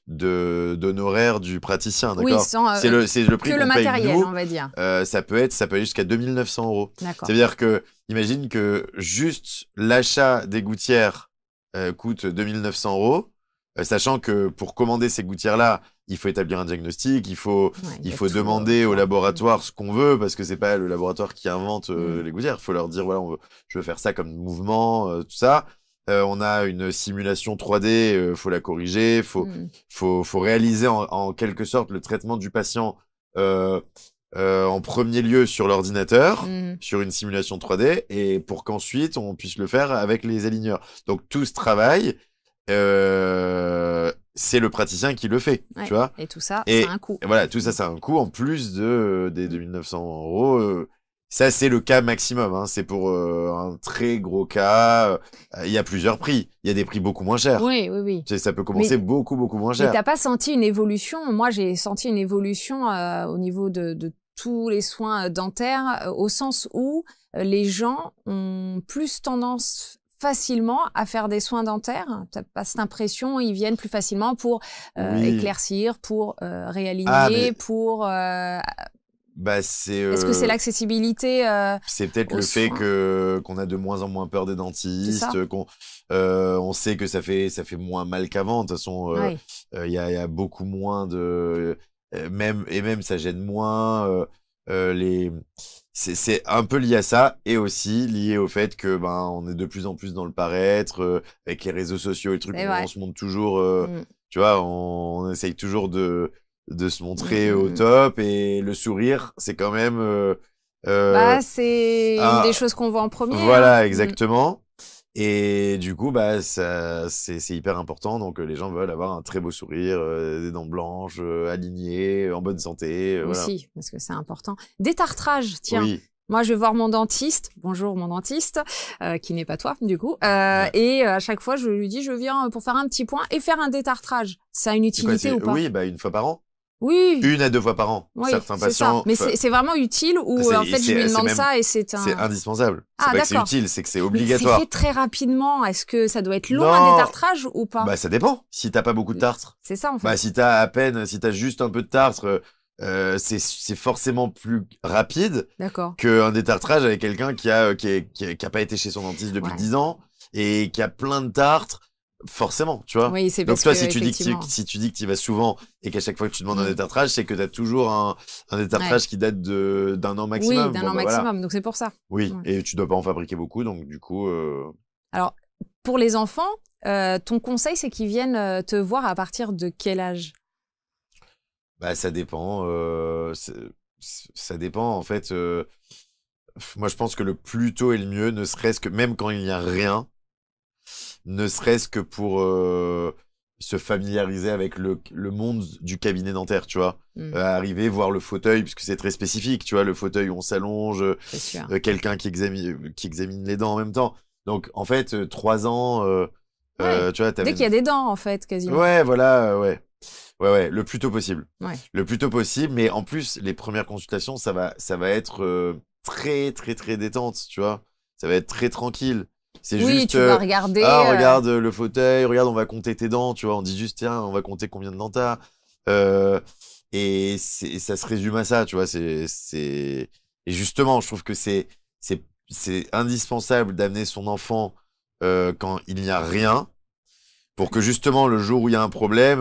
d'honoraires du praticien, Oui, d'accord? sans C'est le prix que le qu'on paye matériel, nous. on va dire. Ça peut aller jusqu'à 2 900 €. D'accord. C'est-à-dire que, imagine que juste l'achat des gouttières coûte 2 900 €, sachant que pour commander ces gouttières-là, il faut établir un diagnostic, il faut Ouais, y a tout, demander au tout. laboratoire ce qu'on veut, parce que c'est pas le laboratoire qui invente Mm. les gouttières. Il faut leur dire, voilà, je veux faire ça comme mouvement, tout ça. On a une simulation 3D, faut la corriger, Mm. faut réaliser en quelque sorte le traitement du patient en premier lieu sur l'ordinateur, Mm. sur une simulation 3D, et pour qu'ensuite on puisse le faire avec les aligneurs. Donc tout ce travail, c'est le praticien qui le fait, Ouais. tu vois. Et tout ça, Et ça a un coût. voilà, tout ça, ça a un coût en plus des 2 900 €. Ça, c'est le cas maximum. Hein. C'est pour un très gros cas. Il y a plusieurs prix. Il y a des prix beaucoup moins chers. Oui, oui, oui. Ça peut commencer beaucoup moins Mais cher. t'as pas senti une évolution? Moi, j'ai senti une évolution au niveau de tous les soins dentaires, au sens où les gens ont plus tendance facilement à faire des soins dentaires. T'as pas cette impression, ils viennent plus facilement pour Oui. éclaircir, pour réaligner, Ah, mais- pour... Bah, c'est Est-ce que c'est l'accessibilité c'est peut-être aux le fait soins. qu'on a de moins en moins peur des C'est ça. dentistes, on sait que ça fait moins mal qu'avant. De toute façon, Ouais. il y a beaucoup moins de même ça gêne moins c'est un peu lié à ça et aussi lié au fait que on est de plus en plus dans le paraître avec les réseaux sociaux et le truc, C'est vrai. on se montre toujours Mm. tu vois, on essaye toujours de se montrer au Mm. top, et le sourire, c'est quand même Bah, c'est ah, une des choses qu'on voit en premier. voilà, hein. exactement. Et du coup, c'est hyper important. Donc, les gens veulent avoir un très beau sourire, des dents blanches, alignées, en bonne santé. Voilà. Aussi, parce que c'est important. Détartrage, tiens. Oui, Moi, je vais voir mon dentiste. Bonjour, mon dentiste, qui n'est pas toi, du coup. Ouais. Et à chaque fois, je lui dis, je viens pour faire un petit point et faire un détartrage. Ça a une c'est quoi, utilité ou pas? oui, une fois par an. Oui. 1 à 2 fois par an. Oui, Certains c'est patients. ça. Mais c'est vraiment utile ou c'est- en fait, je c'est- lui c'est demande même- ça et c'est c'est indispensable. Ah, C'est pas que c'est d'accord. utile, c'est que c'est Mais obligatoire. c'est fait très rapidement. Est-ce que ça doit être long, Non. un détartrage ou pas? Ça dépend. Si t'as pas beaucoup de tartre. C'est ça, en fait. Si t'as juste un peu de tartre, c'est forcément plus rapide D'accord. qu'un détartrage avec quelqu'un qui a pas été chez son dentiste depuis Ouais. 10 ans et qui a plein de tartre, forcément, tu vois. Oui, c'est Donc parce toi, que, si tu dis effectivement. que tu y vas souvent et qu'à chaque fois que tu demandes un Mm. détartrage, c'est que t'as toujours un détartrage qui date d'un an maximum. Oui, d'un an Voilà. maximum. Donc c'est pour ça. Oui, Ouais. et tu dois pas en fabriquer beaucoup, donc du coup, Alors, pour les enfants, ton conseil, c'est qu'ils viennent te voir à partir de quel âge? ça dépend. Ça dépend en fait. Moi, je pense que le plus tôt est le mieux, ne serait-ce que même quand il n'y a rien, ne serait-ce que pour se familiariser avec le monde du cabinet dentaire, tu vois. Mm. Arriver, voir le fauteuil, puisque c'est très spécifique, tu vois, le fauteuil où on s'allonge, C'est sûr. quelqu'un qui examine les dents en même temps. Donc, en fait, 3 ans, Ouais. tu vois, Dès qu'il y a des dents, en fait, quasiment. Ouais, voilà, ouais. Ouais, le plus tôt possible. Ouais. Le plus tôt possible, mais en plus, les premières consultations, ça va être très, très, très détente, tu vois. Ça va être très tranquille. C'est Oui, juste, tu vas regarder. regarde le fauteuil, regarde, on va compter tes dents, tu vois. On dit juste, tiens, on va compter combien de dents t'as. Et ça se résume à ça, tu vois. Et justement, je trouve que c'est indispensable d'amener son enfant quand il n'y a rien, pour que justement le jour où il y a un problème,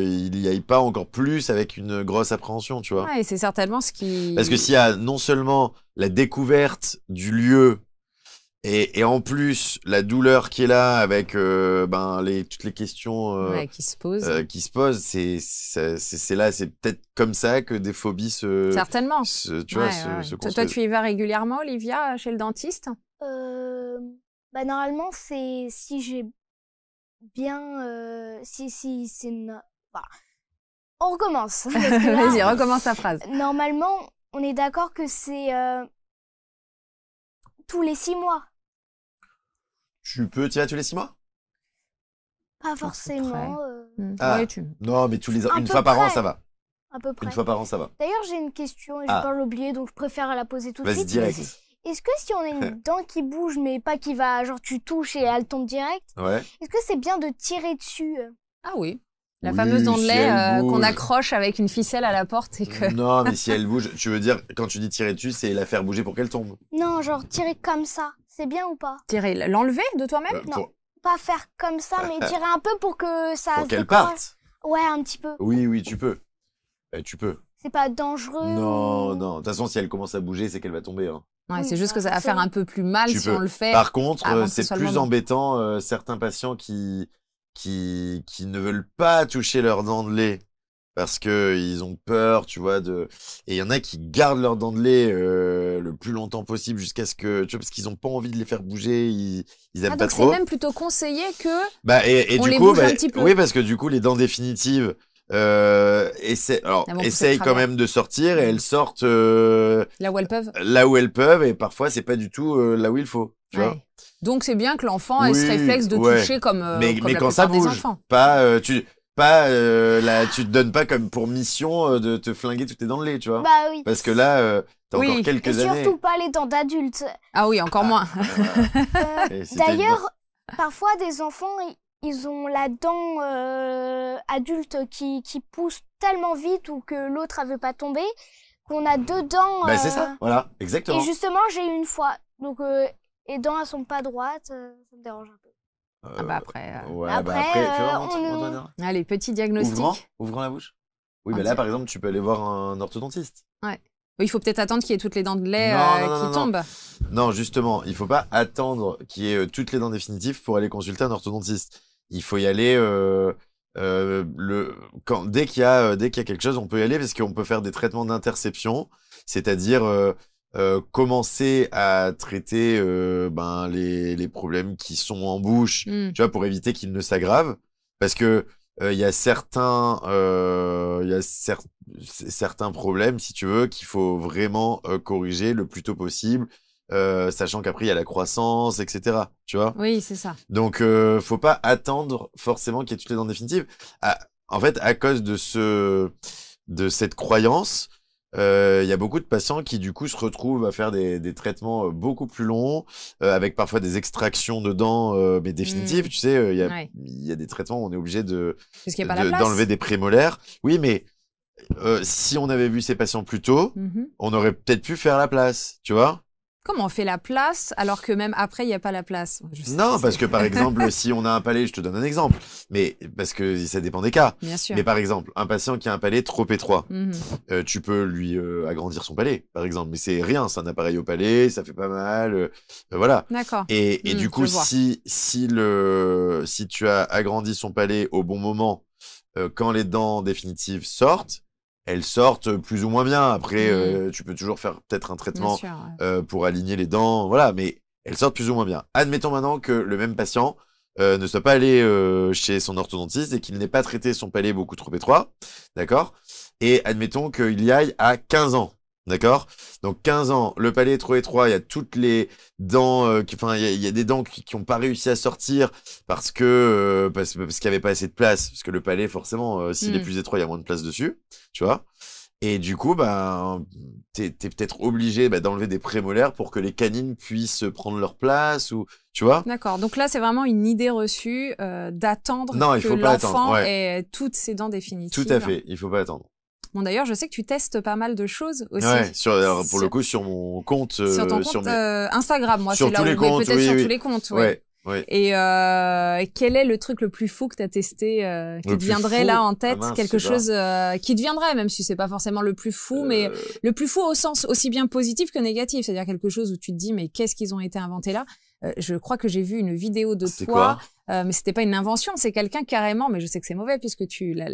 il n'y aille pas encore plus avec une grosse appréhension, tu vois. Ouais, c'est certainement ce qui. Parce que s'il y a non seulement la découverte du lieu et en plus la douleur qui est là avec toutes les questions Ouais, qui se pose. qui se posent, c'est là, c'est peut-être comme ça que des phobies Certainement. tu vois, Ouais, se ouais. Toi, construisent. tu y vas régulièrement, Olivia, chez le dentiste? Normalement, c'est si j'ai bien... si c'est... Voilà. On recommence. Parce que là, Vas-y, recommence ta phrase. normalement, on est d'accord que c'est tous les 6 mois. Tu peux tirer tous les 6 mois? Pas forcément. Ah. Ouais, Non, mais tous les ans, À une peu fois par an, près. ça va. À peu près. Une fois par an, ça va. D'ailleurs, j'ai une question et j'ai Ah. peur de l'oublier, donc je préfère la poser tout de Vas-y, suite. direct. Est-ce que si on a une dent qui bouge, mais pas qui va, genre tu touches et elle tombe direct, Ouais. est-ce que c'est bien de tirer dessus Ah oui. La Oui, fameuse dent de si lait elle qu'on bouge. accroche avec une ficelle à la porte et que. Non, mais si elle bouge, tu veux dire, quand tu dis tirer dessus, c'est la faire bouger pour qu'elle tombe. Non, genre tirer comme ça, c'est bien ou pas? Tirer, l'enlever de toi-même? Non. Pour Pas faire comme ça, mais tirer un peu pour que ça pour se qu'elle décroche. parte. Ouais, un petit peu. Oui, tu peux. Tu peux. C'est pas dangereux. Non, ou- non. De toute façon, si elle commence à bouger, c'est qu'elle va tomber. Hein. Ouais, Oui, c'est juste bah, que ça va faire un peu plus mal Tu si peux. on le fait. Par contre, avant que ce c'est soit le plus moment. embêtant certains patients qui ne veulent pas toucher leurs dents de lait parce que ils ont peur, tu vois, et il y en a qui gardent leurs dents de lait le plus longtemps possible jusqu'à ce que, tu vois, parce qu'ils ont pas envie de les faire bouger, ils aiment Ah, pas donc c'est trop. même plutôt conseillé que. Et on du les coup, bouge un petit peu. oui, parce que du coup, les dents définitives Elles vont pousser essayent de quand travers. même de sortir et elles sortent Là où elles peuvent. là où elles peuvent et parfois c'est pas du tout là où il faut, tu vois. Ouais. Donc c'est bien que l'enfant ait ce Oui, réflexe de ouais. toucher comme Mais la quand ça plupart des bouge, enfants. pas tu te donnes pas comme pour mission de te flinguer toutes tes dents de lait, tu vois. Bah oui. Parce que là, t'as Oui. encore Et quelques années. surtout pas les dents d'adultes. Ah oui, encore moins. Et si t'as une D'ailleurs, parfois des enfants, ils ont la dent adulte qui pousse tellement vite ou que l'autre ne veut pas tomber, qu'on a 2 dents. dent- Bah c'est ça, voilà, exactement. Et justement, j'ai eu une fois. Donc, les dents, elles sont pas droites, ça me dérange un peu. Ah bah après. Ouais, Après, bah après, fais voir, on montre, nous- montre-toi bien. Allez, petit diagnostic. Ouvrant la bouche. Oui, On bah là, dirait. par exemple, tu peux aller voir un orthodontiste. Oui, il faut peut-être attendre qu'il y ait toutes les dents de lait Non, qui non. tombent. Non, justement, il faut pas attendre qu'il y ait toutes les dents définitives pour aller consulter un orthodontiste. Il faut y aller dès qu'il y a quelque chose, on peut y aller parce qu'on peut faire des traitements d'interception, c'est-à-dire commencer à traiter les problèmes qui sont en bouche, Hmm. tu vois, pour éviter qu'ils ne s'aggravent, parce que il y a certains problèmes, si tu veux, qu'il faut vraiment corriger le plus tôt possible, sachant qu'après il y a la croissance, etc. Tu vois. Oui, c'est ça. Donc faut pas attendre forcément qu'il y ait toutes les dents définitives. En fait, à cause de cette croyance, il y a beaucoup de patients qui du coup se retrouvent à faire des traitements beaucoup plus longs, avec parfois des extractions de dents, mais définitives. Tu sais, Ouais. il y a des traitements où on est obligé Parce qu'il n'y a pas la place. d'enlever des prémolaires. Oui, mais si on avait vu ces patients plus tôt, Mhm. on aurait peut-être pu faire la place, tu vois. Comment on fait la place alors que même après, il n'y a pas la place? Je sais Non, pas, parce c'est- que par exemple, si on a un palais, je te donne un exemple, mais parce que ça dépend des cas. Bien sûr. Mais par exemple, un patient qui a un palais trop étroit, Mhm. tu peux lui agrandir son palais, par exemple. Mais c'est rien, c'est un appareil au palais, ça fait pas mal, voilà. D'accord. Et du je coup, vois. si tu as agrandi son palais au bon moment, quand les dents définitives sortent, elles sortent plus ou moins bien. Après, tu peux toujours faire peut-être un Bien traitement sûr. Ouais. pour aligner les dents, voilà, mais elles sortent plus ou moins bien. Admettons maintenant que le même patient ne soit pas allé chez son orthodontiste et qu'il n'ait pas traité son palais beaucoup trop étroit, d'accord? Et admettons qu'il y aille à 15 ans, d'accord? Donc 15 ans, le palais est trop étroit, il y a toutes les dents, il y a des dents qui ont pas réussi à sortir parce qu'il y avait pas assez de place, parce que le palais forcément, s'il est plus étroit, il y a moins de place dessus, tu vois? Et du coup, t'es peut-être obligé d'enlever des prémolaires pour que les canines puissent prendre leur place, ou tu vois. D'accord. Donc là, c'est vraiment une idée reçue d'attendre que l'enfant ait toutes ses dents définitives. Tout à fait. Il faut pas attendre. Bon, d'ailleurs, je sais que tu testes pas mal de choses aussi. Ouais. Pour le coup, sur mon compte. Sur ton compte Instagram, moi, c'est là où peut-être sur tous les comptes. Ouais. Et quel est le truc le plus fou que tu as testé qui te viendrait là en tête, quelque chose qui te viendrait, même si c'est pas forcément le plus fou, mais le plus fou au sens aussi bien positif que négatif, c'est-à-dire quelque chose où tu te dis mais qu'est-ce qu'ils ont été inventés là. Je crois que j'ai vu une vidéo de toi, mais c'était pas une invention, c'est quelqu'un carrément, mais je sais que c'est mauvais puisque tu l'as.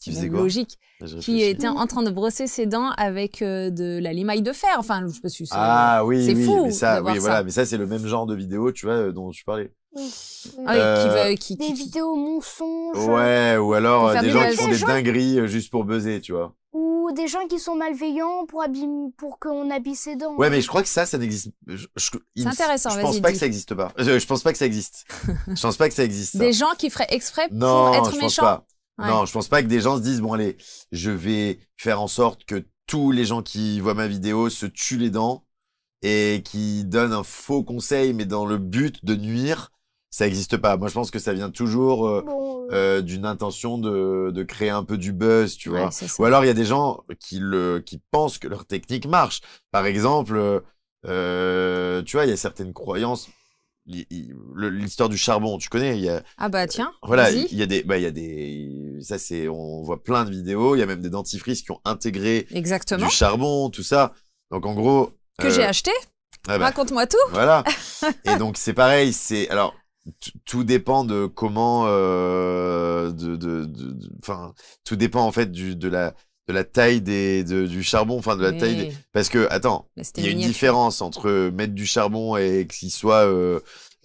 Qui faisait quoi? Logique. Qui était en train de brosser ses dents avec de la limaille de fer. Enfin, je sais pas si c'est. Ah oui, c'est fou. Mais ça, voilà. Mais ça, c'est le même genre de vidéo, tu vois, dont tu parlais. Oui. Qui vidéos mensonges. Ouais, ou alors des gens qui font des dingueries juste pour buzzer, tu vois. Ou des gens qui sont malveillants pour qu'on habille ses dents. Ouais, mais je crois que ça n'existe. C'est intéressant. Je pense pas que ça existe pas. Je pense pas que ça existe. Je pense pas que ça existe. Des gens qui feraient exprès pour être méchants. Pas. Ouais. Non, je pense pas que des gens se disent bon allez, je vais faire en sorte que tous les gens qui voient ma vidéo se tuent les dents et qui donnent un faux conseil, mais dans le but de nuire. Ça existe pas. Moi, je pense que ça vient toujours d'une intention de créer un peu du buzz, tu vois. Ou alors il y a des gens qui pensent que leur technique marche. Par exemple, tu vois, il y a certaines croyances. L'histoire du charbon, tu connais, ah bah tiens, voilà, il y a des ça c'est, on voit plein de vidéos, il y a même des dentifrices qui ont intégré du charbon, tout ça. Donc en gros que j'ai acheté. Raconte-moi tout. Voilà. Et donc c'est pareil, c'est alors tout dépend de comment tout dépend en fait de la taille du charbon, enfin de la taille parce que attends, il y a une différence entre mettre du charbon et qu'il soit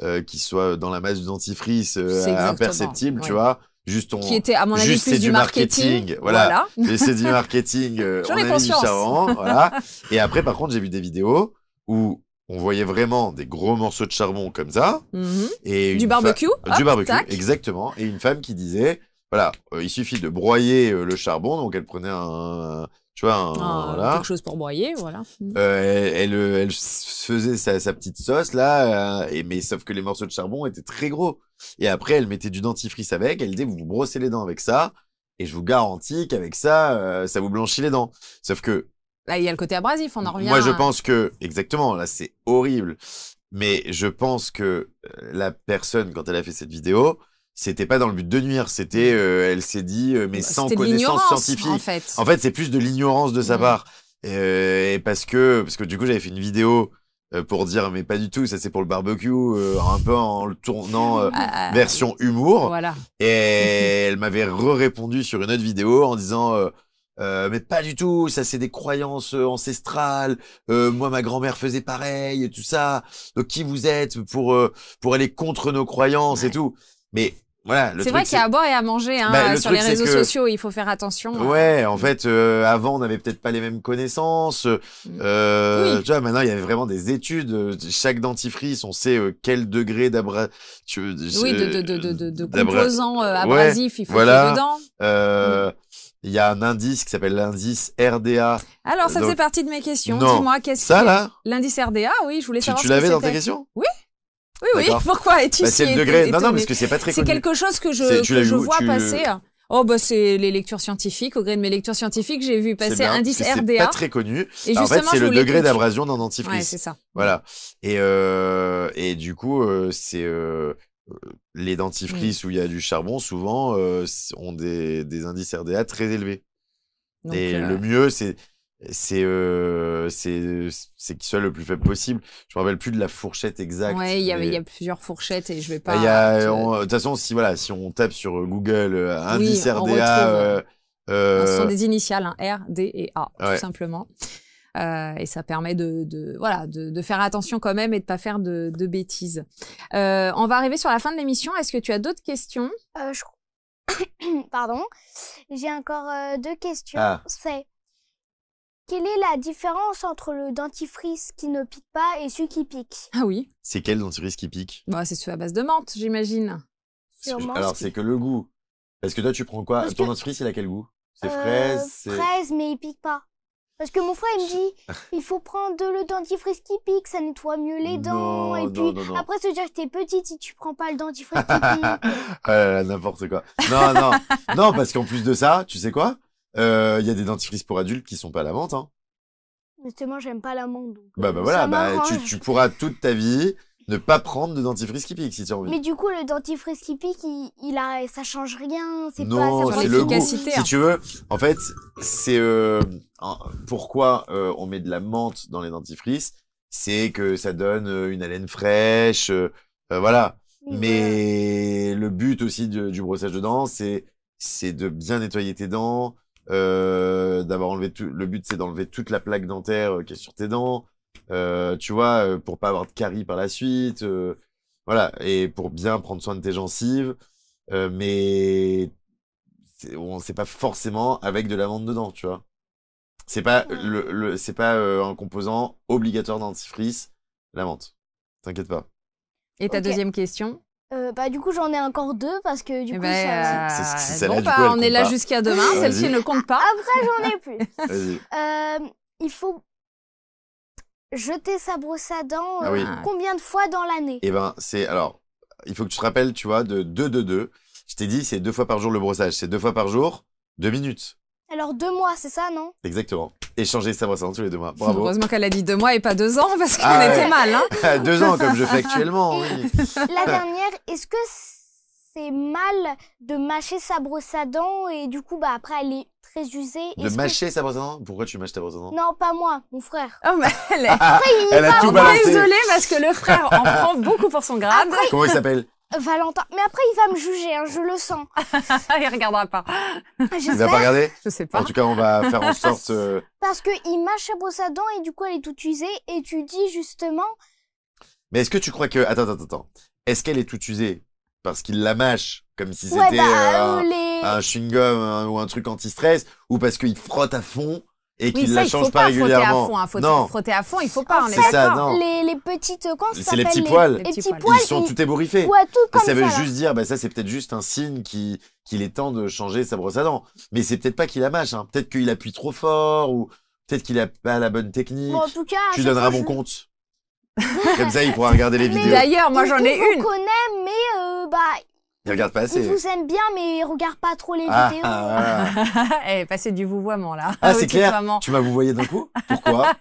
dans la masse du dentifrice imperceptible, tu vois. Qui était à mon avis plus du marketing. Voilà. C'est du marketing. J'en ai conscience. Du charbon, voilà. Et après par contre, j'ai vu des vidéos où on voyait vraiment des gros morceaux de charbon comme ça. Et du barbecue. Du barbecue, exactement. Et une femme qui disait voilà, il suffit de broyer le charbon, donc elle prenait quelque chose pour broyer, voilà. Elle faisait sa petite sauce là, mais sauf que les morceaux de charbon étaient très gros. Et après, elle mettait du dentifrice avec. Elle disait vous brossez les dents avec ça, et je vous garantis qu'avec ça, ça vous blanchit les dents. Sauf que là, il y a le côté abrasif, on en revient. Moi, je pense que exactement. Là, c'est horrible, mais je pense que la personne, quand elle a fait cette vidéo, c'était pas dans le but de nuire, c'était elle s'est dit mais sans connaissance scientifique. En fait, c'est plus de l'ignorance de sa part. Et parce que du coup, j'avais fait une vidéo pour dire mais pas du tout, ça c'est pour le barbecue, un peu en le tournant version humour. Voilà. Et elle m'avait répondu sur une autre vidéo en disant mais pas du tout, ça c'est des croyances ancestrales. Moi, ma grand-mère faisait pareil et tout ça. Donc qui vous êtes pour aller contre nos croyances et tout. Mais voilà, c'est vrai qu'il y a à boire et à manger sur les réseaux sociaux, il faut faire attention. Ouais, en fait, avant, on n'avait peut-être pas les mêmes connaissances. Tu vois, maintenant, il y avait vraiment des études. Chaque dentifrice, on sait quel degré de composants abrasifs il faut qu'il y ait dedans. Il y a un indice qui s'appelle l'indice RDA. Alors, ça faisait partie de mes questions. Dis-moi, qu'est-ce que là l'indice RDA, oui, je voulais savoir tu l'avais dans tes questions? Oui. Oui, pourquoi es-tu c'est le degré. Non, parce que c'est pas très connu. C'est quelque chose que je vois passer. Oh, c'est les lectures scientifiques. Au gré de mes lectures scientifiques, j'ai vu passer indice RDA. C'est pas très connu. Et en fait, c'est le degré d'abrasion d'un dentifrice. Ouais, c'est ça. Voilà. Et du coup, c'est les dentifrices où il y a du charbon, souvent, ont des indices RDA très élevés. Donc, et le mieux, c'est qu'il soit le plus faible possible. Je me rappelle plus de la fourchette exacte. Ouais, il y a plusieurs fourchettes et je vais pas. De toute façon, si on tape sur Google indice RDA, ce sont des initiales, R, D et A, tout simplement. Et ça permet de faire attention quand même et de pas faire de bêtises. On va arriver sur la fin de l'émission. Est-ce que tu as d'autres questions? Pardon. J'ai encore 2 questions. Ah. C'est quelle est la différence entre le dentifrice qui ne pique pas et celui qui pique? Ah oui. C'est quel dentifrice qui pique? Bah, c'est celui à base de menthe, j'imagine. Sûrement. Alors, c'est que le goût. Parce que toi, tu prends quoi? Parce Ton que- dentifrice, il a quel goût? C'est fraise, c'est... Fraise, mais il pique pas. Parce que mon frère, il me dit, il faut prendre le dentifrice qui pique, ça nettoie mieux les dents. Non, Et puis, non. après, se dire que t'es petite si tu prends pas le dentifrice qui pique. Ah là là, n'importe quoi. Non. Non, parce qu'en plus de ça, tu sais quoi? Il y a des dentifrices pour adultes qui sont pas à la menthe, hein. Justement, j'aime pas l'amande. Donc, Bah ça voilà, m'arrange. tu pourras toute ta vie ne pas prendre de dentifrice qui pique si tu as envie. Mais du coup, le dentifrice qui pique, ça change rien. C'est pas, Non, ça Sur c'est prend le goût. l'efficacité, Si tu veux, en fait, c'est pourquoi on met de la menthe dans les dentifrices, c'est que ça donne une haleine fraîche, voilà. Oui, Mais le but aussi du brossage de dents, c'est de bien nettoyer tes dents, d'avoir enlevé tout. Le but, c'est d'enlever toute la plaque dentaire qui est sur tes dents. Tu vois, pour pas avoir de caries par la suite, voilà, et pour bien prendre soin de tes gencives, mais c'est pas forcément avec de la menthe dedans, tu vois. C'est pas c'est pas un composant obligatoire dans le dentifrice, la menthe. T'inquiète pas. Et ta Ok. deuxième question? Du coup, j'en ai encore 2 parce que du Eh coup, ben, C'est celle-là, bon, du bah, coup, elle on est compte là pas. jusqu'à demain. Vas-y. Celle-ci ne compte pas. après, j'en ai plus. Vas-y. Il faut jeter sa brosse à dents Ah oui. combien de fois dans l'année? Eh ben, alors, il faut que tu te rappelles, tu vois, de 2-2-2. Je t'ai dit, c'est 2 fois par jour le brossage. C'est 2 fois par jour, 2 minutes. Alors 2 mois, c'est ça, non? Exactement. Et changer sa brosse à dents tous les 2 mois. Bravo. Heureusement qu'elle a dit 2 mois et pas 2 ans parce qu'on Ah ouais. était mal, hein. 2 ans, comme je fais actuellement, oui. La dernière, est-ce que c'est mal de mâcher sa brosse à dents et du coup, bah après, elle est très usée? De Est-ce que- mâcher sa brosse à dents? Pourquoi tu mâches ta brosse à dents? Non, pas moi, mon frère. Oh, mais elle est Elle a tout balancé. désolée parce que le frère en prend beaucoup pour son grade. Comment il s'appelle? Valentin. Mais après, il va me juger, hein, je le sens. Il regardera pas. Il va pas J'espère. regarder? Je sais pas. En tout cas, on va faire en sorte... Parce que il mâche sa brosse à dents et du coup, elle est toute usée. Et tu dis justement, Mais est-ce que tu crois que... Attends. Est-ce qu'elle est toute usée parce qu'il la mâche comme si ouais, c'était bah, un chewing-gum ou un truc anti-stress, ou parce qu'il frotte à fond et Oui, qu'il ça, la il faut change pas pas frotter à régulièrement? fond. Hein. Non, Frotter à fond, il faut pas. En On est fait, c'est ça, d'accord. non. les petites, comment ça C'est les s'appelle petits poils. Les petits poils. poils, Ils sont tout ébouriffés. Ouais, tout Et comme ça veut là. juste dire, bah ça c'est peut-être juste un signe qu'il est temps de changer sa brosse à dents. Mais c'est peut-être pas qu'il la mâche, hein. Peut-être qu'il appuie trop fort, ou peut-être qu'il a pas la bonne technique. Bon, en tout cas, à Tu chaque donneras fois, mon compte. Comme ça, il pourra regarder les Mais vidéos. D'ailleurs, moi, j'en ai Il une. vous connaît, mais bah, Il regarde pas il assez. vous aime bien, mais il regarde pas trop les Ah, vidéos. voilà. Elle est passée du vouvoiement, là. Ah, au c'est clair. tutoiement. Tu m'as vous voyez d'un coup? Pourquoi?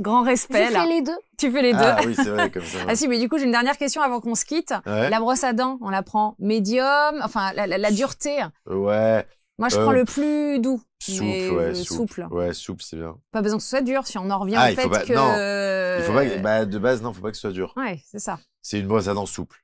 Grand Je respect, là. fais les 2. Tu fais les deux. Ah oui, c'est vrai, comme ça. Ah si, mais du coup, j'ai une dernière question avant qu'on se quitte. Ouais. La brosse à dents, on la prend médium, enfin, la dureté. Ouais. Moi, je prends le plus doux. mais Souple, ouais, souple. souple. Ouais, souple, c'est bien. Pas besoin que ce soit dur, si on en revient Ah, au il faut fait pas- que... non. Il faut pas que, bah, de base, non, faut pas que ce soit dur. Ouais, c'est ça. C'est une brosse à dents souple.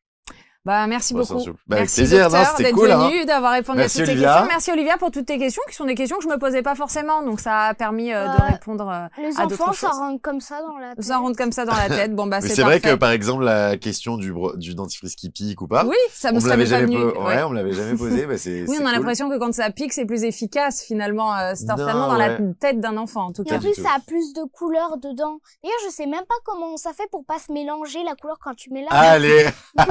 Bah, merci Brosse à dents beaucoup. souple. Bah, avec Merci, plaisir, non, docteur, c'était d'être cool, hein. venu, d'avoir répondu Merci, à toutes Olivia. tes questions. Merci Olivia pour toutes tes questions, qui sont des questions que je me posais pas forcément. Donc, ça a permis de répondre Les à d'autres enfants, ça choses. rentre comme ça dans la tête. Ça rentre comme ça dans la tête. Bon, bah, Mais c'est c'est vrai parfait. que, par exemple, la question du dentifrice qui pique ou pas, Oui, ça me on me l'avait serait pas jamais venu. ouais, on me l'avait jamais posé, bah, c'est, Oui, c'est on a cool. l'impression que quand ça pique, c'est plus efficace finalement, certainement Non, dans ouais. la tête d'un enfant en tout Et cas. en du plus, tout. ça a plus de couleurs dedans. D'ailleurs, je sais même pas comment ça fait pour pas se mélanger la couleur quand tu mélanges. Allez! Bleu,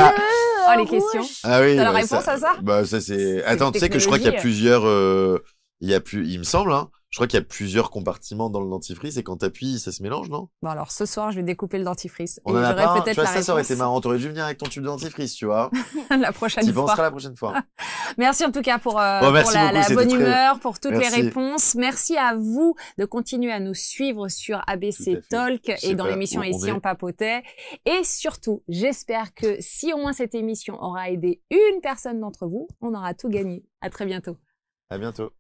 Oh, les rouge. questions. Ah oui. T'as la bah, réponse à ça? Bah, ça, c'est, attends, tu sais que je crois qu'il y a technologie. plusieurs, il me semble, hein, je crois qu'il y a plusieurs compartiments dans le dentifrice et quand t'appuies, ça se mélange, non? Bon alors ce soir, je vais découper le dentifrice. On et en a j'aurai pas un. peut-être Tu vois, la ça aurait réponse été marrant. T'aurais dû venir avec ton tube de dentifrice, tu vois. la prochaine T'y fois. penseras la prochaine fois. Merci en tout cas pour, Bon, merci pour beaucoup, la c'était bonne très- humeur, pour toutes Merci. les réponses. Merci à vous de continuer à nous suivre sur Tout à ABC fait. Talk Je et sais dans pas l'émission où on Ici est. on papotait. Et surtout, j'espère que si au moins cette émission aura aidé une personne d'entre vous, on aura tout gagné. À très bientôt. À bientôt.